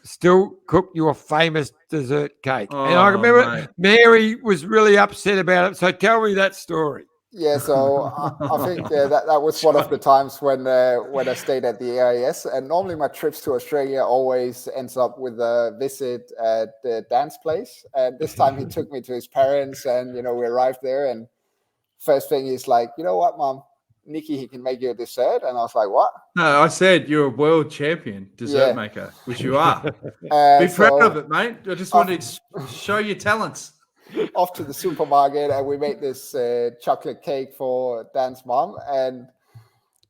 S2: still cook your famous dessert cake.
S1: Oh,
S2: and I remember
S1: mate.
S2: Mary was really upset about it. So tell me that story.
S3: Yeah, so I think that was one of the times when I stayed at the AIS, and normally my trips to Australia always ends up with a visit at Dan's place. And this time he took me to his parents, and we arrived there, and first thing he's like, you know what, Mom, Nicki, he can make you a dessert. And I was like, what?
S1: No, I said you're a world champion dessert maker, which you are. Be proud of it, mate. I just wanted to show your talents.
S3: Off to the supermarket, and we made this chocolate cake for Dan's mom. And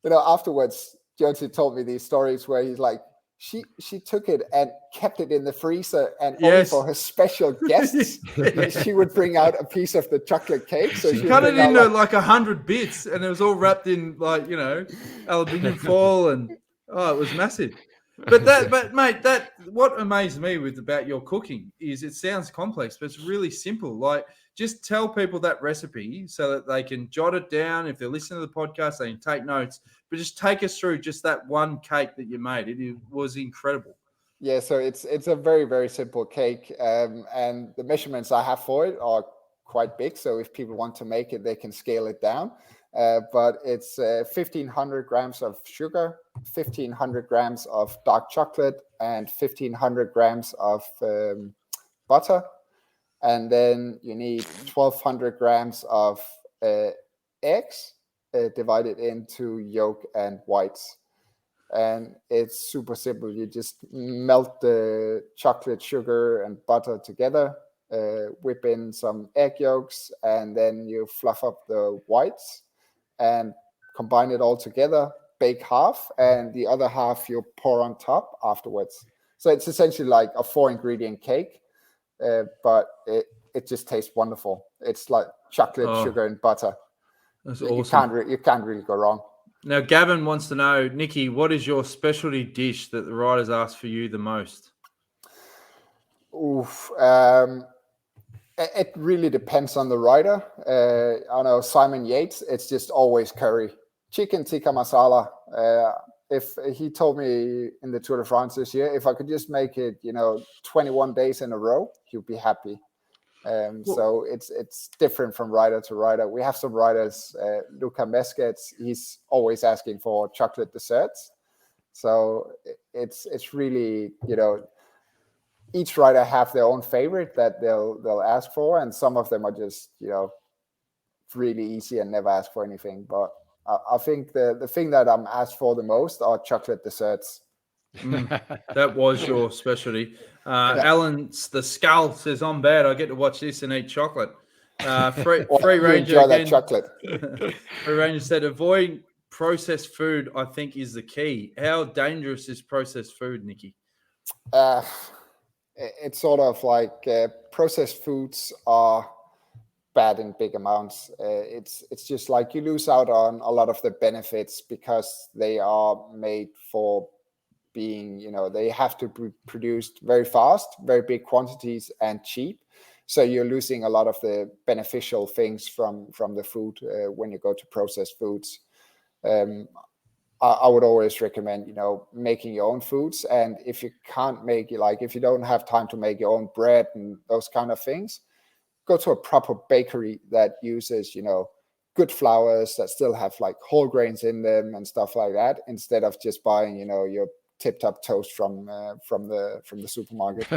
S3: afterwards, Jonesy told me these stories where he's like, she took it and kept it in the freezer, and only for her special guests, she would bring out a piece of the chocolate cake. So
S1: she cut it into like 100 bits, and it was all wrapped in aluminium foil, and it was massive. But mate, what amazed me about your cooking is it sounds complex, but it's really simple. Like, just tell people that recipe so that they can jot it down. If they're listening to the podcast, they can take notes. But just take us through just that one cake that you made. It was incredible.
S3: Yeah, so it's a very, very simple cake, and the measurements I have for it are quite big. So if people want to make it, they can scale it down. But it's 1,500 grams of sugar, 1,500 grams of dark chocolate, and 1,500 grams of butter. And then you need 1,200 grams of eggs divided into yolk and whites. And it's super simple. You just melt the chocolate, sugar, and butter together, whip in some egg yolks, and then you fluff up the whites and combine it all together, bake half, and the other half you pour on top afterwards. So it's essentially like a 4-ingredient cake, but it just tastes wonderful. It's like chocolate, sugar, and butter.
S1: That's awesome.
S3: You can't really go wrong.
S1: Now, Gavin wants to know, Nicki, what is your specialty dish that the riders ask for you the most?
S3: Oof. It really depends on the rider. I know Simon Yates, it's just always curry. Chicken tikka masala. if he told me in the Tour de France this year, if I could just make it, 21 days in a row, he'd be happy. So it's different from rider to rider. We have some riders, Luca Mesquets, he's always asking for chocolate desserts. So it's really, each rider have their own favorite that they'll ask for, and some of them are just, really easy and never ask for anything. But I think the thing that I'm asked for the most are chocolate desserts.
S1: That was your specialty. Alan's the skull says, "I'm bad. I get to watch this and eat chocolate." Free Ranger
S3: enjoy
S1: again.
S3: that chocolate.
S1: Free Ranger said, "Avoid processed food, I think, is the key." How dangerous is processed food, Nicki?
S3: It's sort of like processed foods are bad in big amounts. It's just like you lose out on a lot of the benefits because they are made for being, they have to be produced very fast, very big quantities, and cheap. So you're losing a lot of the beneficial things from the food when you go to processed foods. I would always recommend, making your own foods. And if you can't make it, like if you don't have time to make your own bread and those kind of things, go to a proper bakery that uses, good flours that still have like whole grains in them and stuff like that, instead of just buying, your tip-top toast from the supermarket.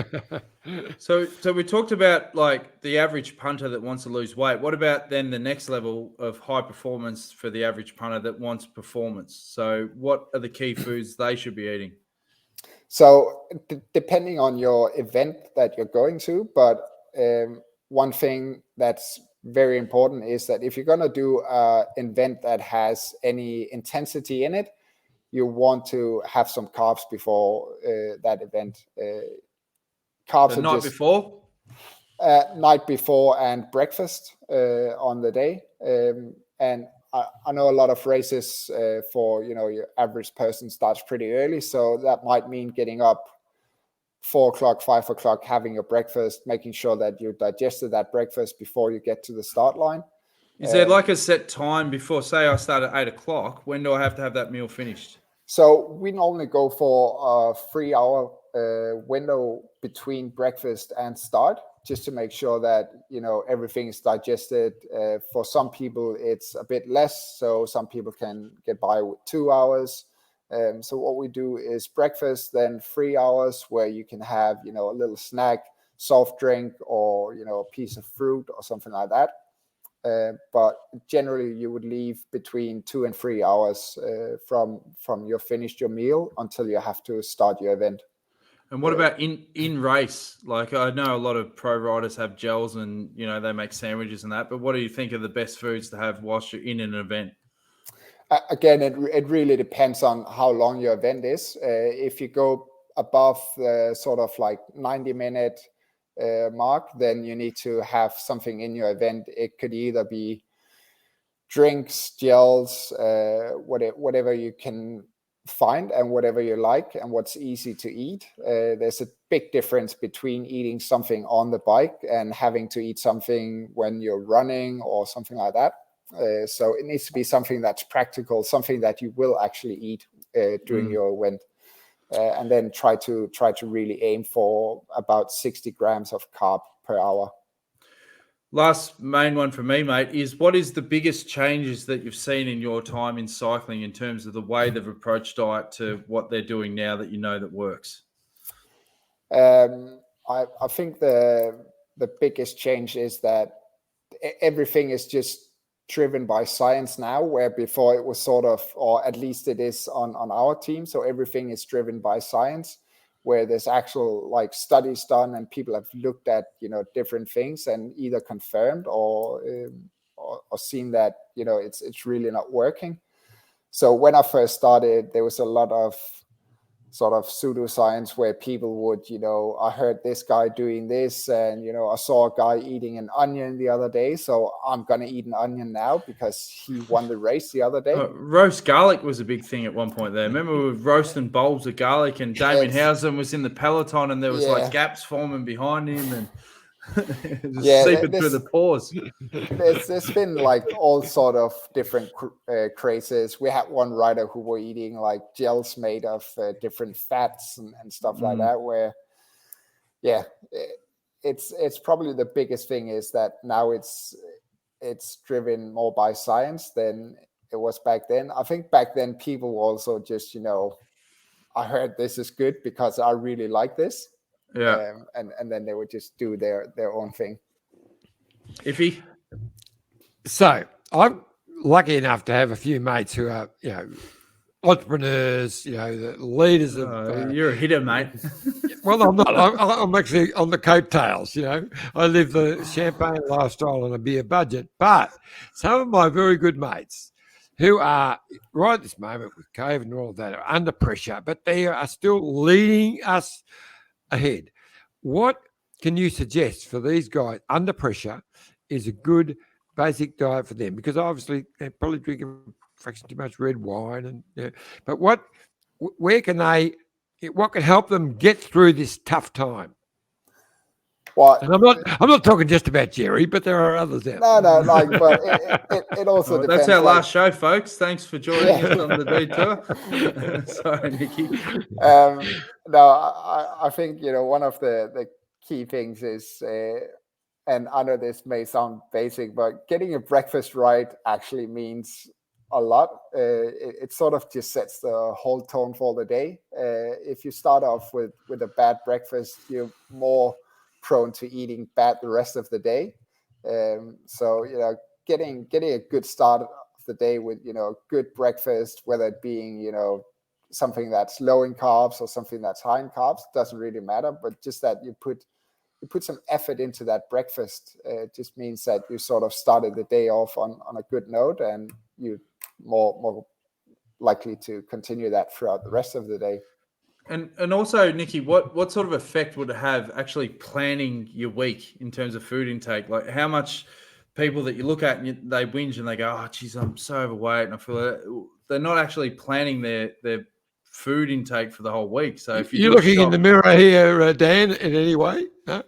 S1: So we talked about like the average punter that wants to lose weight. What about then the next level of high performance for the average punter that wants performance? So what are the key foods they should be eating?
S3: So depending on your event that you're going to, but one thing that's very important is that if you're going to do an event that has any intensity in it, you want to have some carbs before that event. Carbs
S1: the night before?
S3: Night before and breakfast on the day. And I know a lot of races for, your average person starts pretty early. So that might mean getting up 4 o'clock, 5 o'clock, having your breakfast, making sure that you digested that breakfast before you get to the start line.
S1: Is there like a set time before, say I start at 8 o'clock, when do I have to have that meal finished?
S3: So we normally go for a 3-hour window between breakfast and start, just to make sure that, everything is digested. For some people, it's a bit less. So some people can get by with 2 hours. So what we do is breakfast, then 3 hours where you can have, a little snack, soft drink, or, a piece of fruit or something like that. But generally you would leave between 2 and 3 hours from you finished your meal until you have to start your event.
S1: And what about in race? Like I know a lot of pro riders have gels and, they make sandwiches and that, but what do you think are the best foods to have whilst you're in an event?
S3: Again, it really depends on how long your event is. If you go above the sort of like 90-minute mark, then you need to have something in your event. It could either be drinks, gels, whatever you can find and whatever you like and what's easy to eat. There's a big difference between eating something on the bike and having to eat something when you're running or something like that. So it needs to be something that's practical, something that you will actually eat during your event. And then try to really aim for about 60 grams of carb per hour.
S1: Last main one for me, mate, is what is the biggest changes that you've seen in your time in cycling in terms of the way they've approached diet to what they're doing now that that works?
S3: I think the biggest change is that everything is just driven by science now, where before it was sort of, or at least it is on our team. So everything is driven by science, where there's actual like studies done and people have looked at, different things and either confirmed or seen that, it's really not working. So when I first started, there was a lot of sort of pseudoscience where people would, I heard this guy doing this and, I saw a guy eating an onion the other day, so I'm going to eat an onion now because he won the race the other day.
S1: Roast garlic was a big thing at one point there. Remember we were roasting bowls of garlic and Damien Housen was in the peloton and there was like gaps forming behind him. And Just seeping through the pores.
S3: There's been like all sort of different crazes. We had one rider who were eating like gels made of different fats and stuff like that, where it's probably the biggest thing is that now it's driven more by science than it was back then. I think back then people also just, I heard this is good because I really like this.
S1: Yeah.
S3: And then they would just do their own thing.
S1: Iffy?
S2: So I'm lucky enough to have a few mates who are, entrepreneurs, the leaders of.
S1: You're a hitter, mate.
S2: Well, I'm not. I'm actually on the coattails. I live the champagne lifestyle on a beer budget. But some of my very good mates, who are right at this moment with COVID and all of that, are under pressure, but they are still leading us ahead. What can you suggest for these guys under pressure is a good basic diet for them? Because obviously they're probably drinking a fraction too much red wine, but what can help them get through this tough time?
S3: Well,
S2: and I'm not talking just about Jerry, but there are others out.
S3: But it also depends.
S1: That's our last show, folks. Thanks for joining us on the detour. Sorry, Nicky.
S3: I think one of the key things is, and I know this may sound basic, but getting your breakfast right actually means a lot. It sort of just sets the whole tone for the day. If you start off with a bad breakfast, you're more prone to eating bad the rest of the day. So getting a good start of the day with good breakfast, whether it being something that's low in carbs or something that's high in carbs, doesn't really matter. But just that you put some effort into that breakfast, just means that you sort of started the day off on a good note, and you're more likely to continue that throughout the rest of the day.
S1: And also, Nicky, what sort of effect would it have actually planning your week in terms of food intake? Like how much people that you look at and they whinge and they go, oh, geez, I'm so overweight. And I feel like they're not actually planning their food intake for the whole week. So if
S2: you're looking in the mirror here, Dan, in any way? No?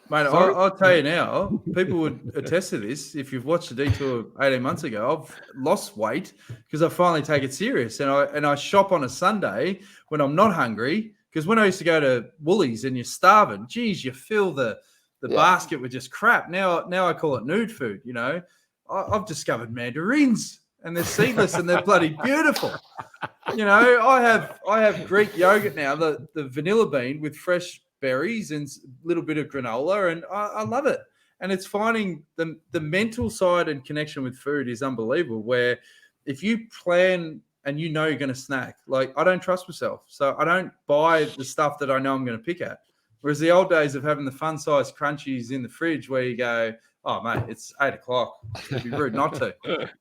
S1: Mate, I'll tell you now, people would attest to this. If you've watched the detour 18 months ago, I've lost weight because I finally take it serious. And I shop on a Sunday when I'm not hungry, because when I used to go to Woolies and you're starving, geez, you fill the basket with just crap. Now I call it nude food, I've discovered mandarins, and they're seedless and they're bloody beautiful. I have Greek yogurt now, the vanilla bean with fresh berries and a little bit of granola, and I love it. And it's finding the mental side and connection with food is unbelievable, where if you plan and you're going to snack, like I don't trust myself, so I don't buy the stuff that I know I'm going to pick at. Whereas the old days of having the fun size crunchies in the fridge where you go, oh mate, it's 8 o'clock, it'd be rude not to,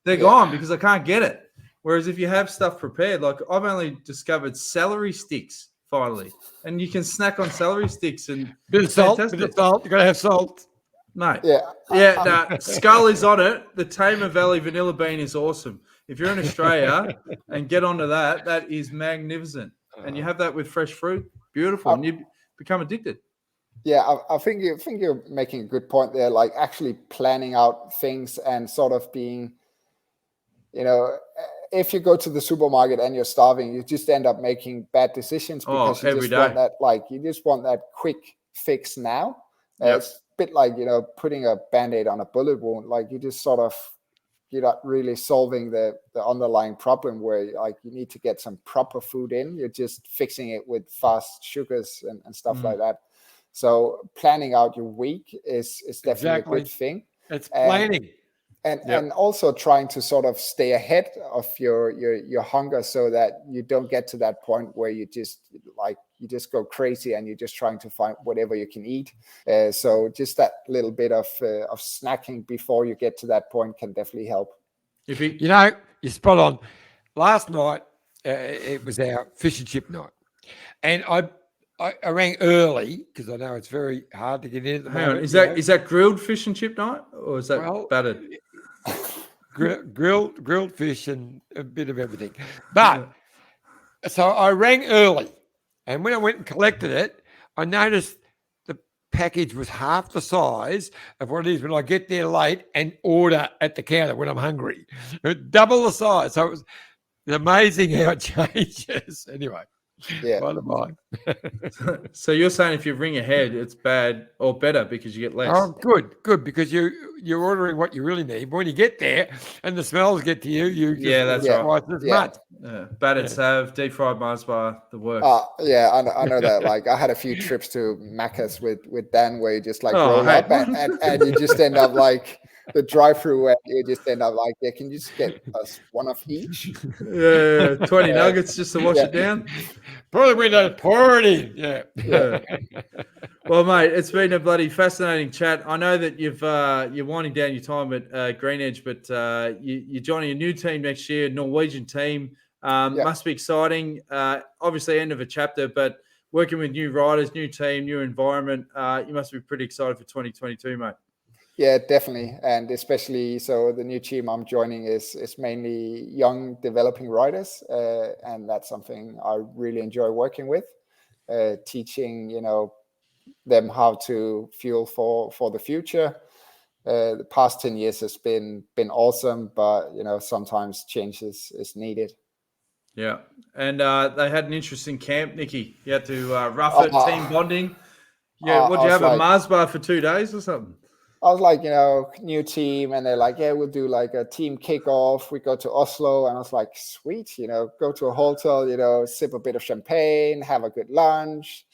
S1: they're gone because I can't get it. Whereas if you have stuff prepared, like I've only discovered celery sticks finally, and you can snack on celery sticks and
S2: bit of salt. You gotta have salt,
S1: mate. Skull is on it. The Tamar Valley vanilla bean is awesome. If you're in Australia and get onto that is magnificent. And you have that with fresh fruit, beautiful, and you become addicted.
S3: Yeah, I think you're making a good point there. Like actually planning out things and sort of being, if you go to the supermarket and you're starving, you just end up making bad decisions because you just want that quick fix now. It's a bit like, putting a Band-Aid on a bullet wound. Like you just sort of, you're not really solving the underlying problem where like you need to get some proper food in. You're just fixing it with fast sugars and stuff like that. So planning out your week is definitely a good thing.
S2: It's planning.
S3: And also trying to sort of stay ahead of your hunger so that you don't get to that point where you just go crazy and you're just trying to find whatever you can eat. So just that little bit of snacking before you get to that point can definitely help.
S2: You're spot on. Last night, it was our fish and chip night. And I rang early because I know it's very hard to get in at the moment.
S1: Is that grilled fish and chip night, or is that battered?
S2: Grilled fish and a bit of everything. But so I rang early, and when I went and collected it, I noticed the package was half the size of what it is when I get there late and order at the counter when I'm hungry. Double the size. So it was amazing how it changes. Anyway, by the by.
S1: So you're saying if you ring ahead, it's bad or better because you get less?
S2: Oh, good, because you're ordering what you really need. But when you get there and the smells get to you,
S1: that's right.
S2: twice as much.
S1: Battered Sav, deep fried Mars bar, the works.
S3: I know that. Like I had a few trips to Macca's with Dan where you just like roll up and you just end up like the drive-through where you just end up like, can you just get us one of each?
S1: 20 nuggets just to wash it down.
S2: Probably when they pour it in. Yeah.
S1: Well, mate, it's been a bloody fascinating chat. I know that you're winding down your time at Green Edge, but you're joining a new team next year, Norwegian team. Must be exciting. Obviously, end of a chapter, but working with new riders, new team, new environment. You must be pretty excited for 2022, mate.
S3: Yeah, definitely. And especially, so the new team I'm joining is mainly young developing riders. And that's something I really enjoy working with, teaching, them how to fuel for the future. The past 10 years has been awesome, but, sometimes change is needed.
S1: Yeah. And they had an interesting camp, Nicki. You had to rough it, team bonding. Yeah. Would you have a Mars bar for 2 days or something?
S3: I was like, new team, and they're like, we'll do like a team kickoff. We go to Oslo, and I was like, sweet, go to a hotel, sip a bit of champagne, have a good lunch,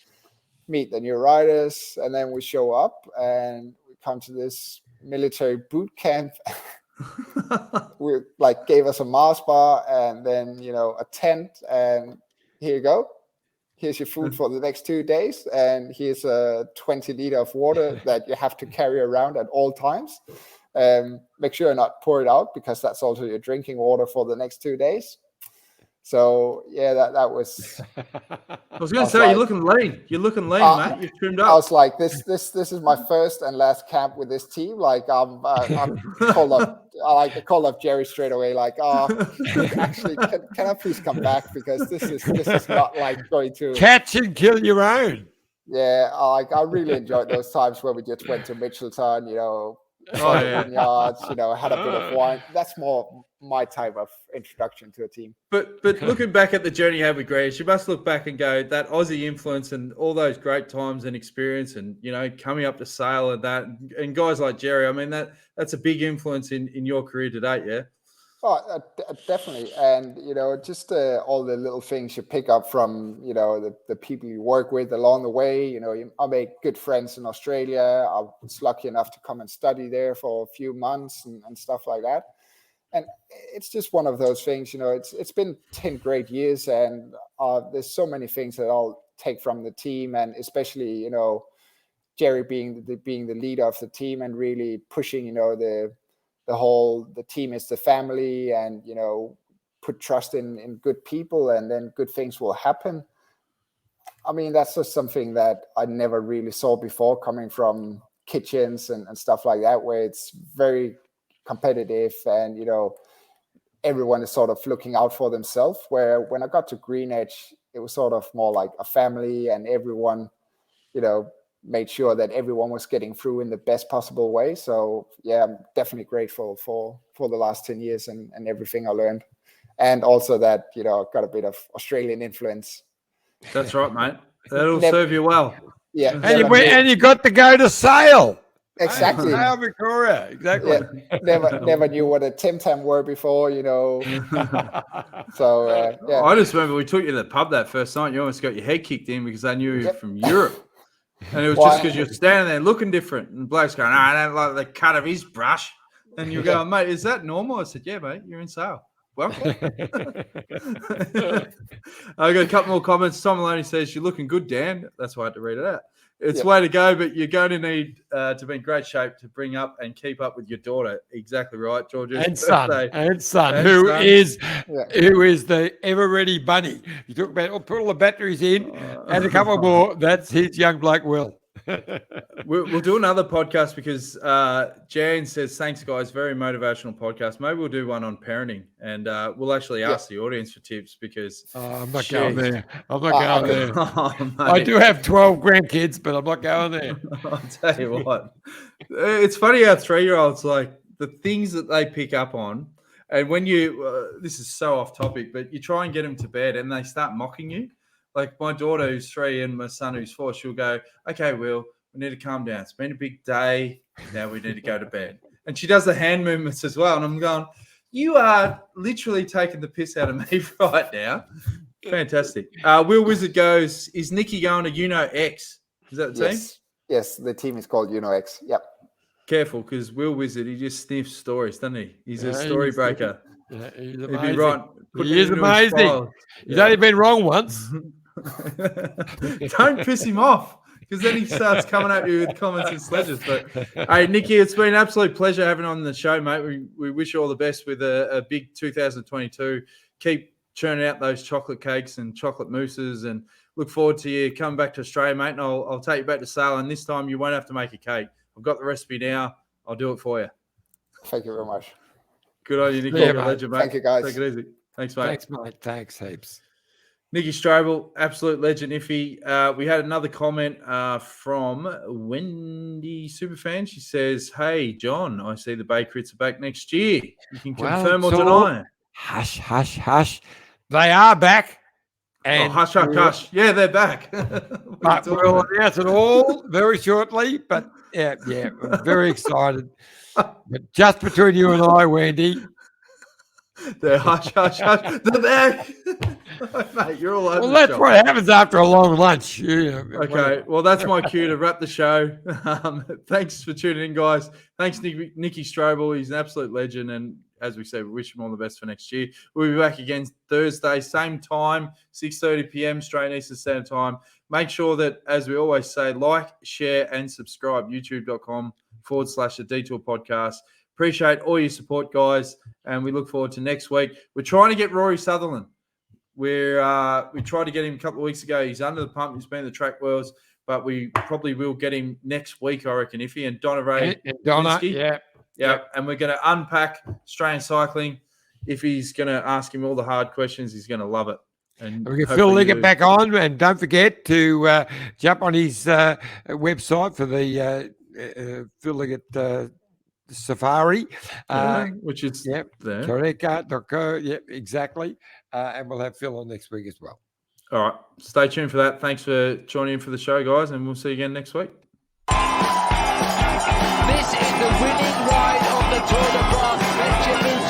S3: meet the new riders, and then we show up and we come to this military boot camp. We like gave us a Mars bar and then a tent, and here you go. Here's your food for the next 2 days, and here's a 20 liter of water that you have to carry around at all times. Make sure you not pour it out because that's also your drinking water for the next 2 days. So that was.
S1: I was going to say, you're looking lean. You're looking lean, mate. You've trimmed up.
S3: I was like, this is my first and last camp with this team. Like I'm called up. I called up Jerry straight away. Like, actually, can I please come back because this is not like going to
S2: catch and kill your own.
S3: Yeah, I really enjoyed those times where we just went to Mitchelton. Vineyards, had a bit of wine. That's more my type of introduction to a team.
S1: But looking back at the journey you had with Grace, you must look back and go, that Aussie influence and all those great times and experience and, coming up to Sail and that, and guys like Jerry, I mean, that's a big influence in your career to date, yeah?
S3: Oh, definitely. And, just all the little things you pick up from, the people you work with along the way. I made good friends in Australia. I was lucky enough to come and study there for a few months and stuff like that. And it's just one of those things, it's been 10 great years, and there's so many things that I'll take from the team, and especially, Jerry being the leader of the team and really pushing, the team is the family, and put trust in good people, and then good things will happen. I mean, that's just something that I never really saw before, coming from kitchens and stuff like that, where it's very competitive and everyone is sort of looking out for themselves, where when I got to Green Edge, it was sort of more like a family, and everyone made sure that everyone was getting through in the best possible way. So I'm definitely grateful for the last 10 years and everything I learned. And also that, I got a bit of Australian influence.
S1: That's right, mate. That'll serve you well.
S3: Yeah.
S2: And you got to go to Sail.
S3: Exactly.
S2: Sail Victoria. Exactly.
S3: Yeah. Never knew what a Tim Tam were before, So,
S1: I just remember we took you to the pub that first night. You almost got your head kicked in because they knew you were from Europe. And it was just because you're standing there looking different. And Blake's going, I don't like the cut of his brush. And you're going, mate, is that normal? I said, yeah, mate, you're in Sail. Welcome. I got a couple more comments. Tom Maloney says, you're looking good, Dan. That's why I had to read it out. It's way to go, but you're going to need to be in great shape to bring up and keep up with your daughter. Exactly right, George.
S2: And son, who is the ever-ready bunny. You talk about put all the batteries in, and a couple more. That's his young bloke, Will.
S1: We'll do another podcast because Jan says, thanks, guys. Very motivational podcast. Maybe we'll do one on parenting and we'll actually ask the audience for tips because
S2: I'm not going there. I'm not going there.
S1: Oh,
S2: I do have 12 grandkids, but I'm not going there.
S1: I'll tell you what. It's funny how 3-year-olds, like the things that they pick up on. And when you, this is so off topic, but you try and get them to bed and they start mocking you. Like my daughter who's 3 and my son who's 4, she'll go, okay, Will, we need to calm down. It's been a big day. Now we need to go to bed. And she does the hand movements as well. And I'm going, you are literally taking the piss out of me right now. Fantastic. Will Wizard goes, is Nicki going to X? Is that the team?
S3: Yes, the team is called X. Yep.
S1: Careful, because Will Wizard, he just sniffs stories, doesn't he? He's a story breaker.
S2: Yeah, he's
S1: He'd
S2: amazing.
S1: be right.
S2: He is amazing. He's only been wrong once.
S1: Don't piss him off, because then he starts coming at you with comments and sledges. But hey, Nicki, it's been an absolute pleasure having you on the show, mate. We wish you all the best with a big 2022. Keep churning out those chocolate cakes and chocolate mousses, and look forward to you coming back to Australia, mate. And I'll take you back to Sale, and this time you won't have to make a cake. I've got the recipe now. I'll do it for you.
S3: Thank you very much.
S1: Good on you, Nicki.
S2: Yeah,
S1: Legend, mate.
S3: Thank you, guys.
S1: Take it easy. Thanks, mate.
S2: Thanks, mate. Thanks, heaps.
S1: Nicki Strobel, absolute legend, Iffy. We had another comment from Wendy Superfan. She says, hey, John, I see the Bay Crits are back next year. You can confirm or deny.
S2: Hush, hush, hush. They are back. And
S1: hush, hush, hush. Yeah, they're back.
S2: But we'll announce it all very shortly. But yeah, I'm very excited. But just between you and I, Wendy.
S1: They're hush, hush, hush. They're back. Mate, you're all over
S2: Well,
S1: the
S2: that's
S1: shop.
S2: what happens after a long lunch.
S1: Okay, well, that's my cue to wrap the show. Thanks for tuning in, guys. Thanks, Nicki Strobel. He's an absolute legend. And as we said, we wish him all the best for next year. We'll be back again Thursday, same time, 6:30 p.m. Australian Eastern Standard Time. Make sure that, as we always say, like, share, and subscribe. YouTube.com/The Detour Podcast. Appreciate all your support, guys, and we look forward to next week. We're trying to get Rory Sutherland. We tried to get him a couple of weeks ago. He's under the pump. He's been in the track worlds, but we probably will get him next week, I reckon, Iffy. And Donna Ray.
S2: Donna,
S1: Linsky. Yeah. And we're going to unpack Australian cycling. If he's going to ask him all the hard questions, he's going to love it. And
S2: we get Phil Liggett back on, and don't forget to jump on his website for the Phil Liggett Safari,
S1: which is
S2: there. Toreka.co. Yep, exactly. And we'll have Phil on next week as well.
S1: All right. Stay tuned for that. Thanks for joining in for the show, guys, and we'll see you again next week.
S6: This is the winning ride of the Tour de France. Benjamin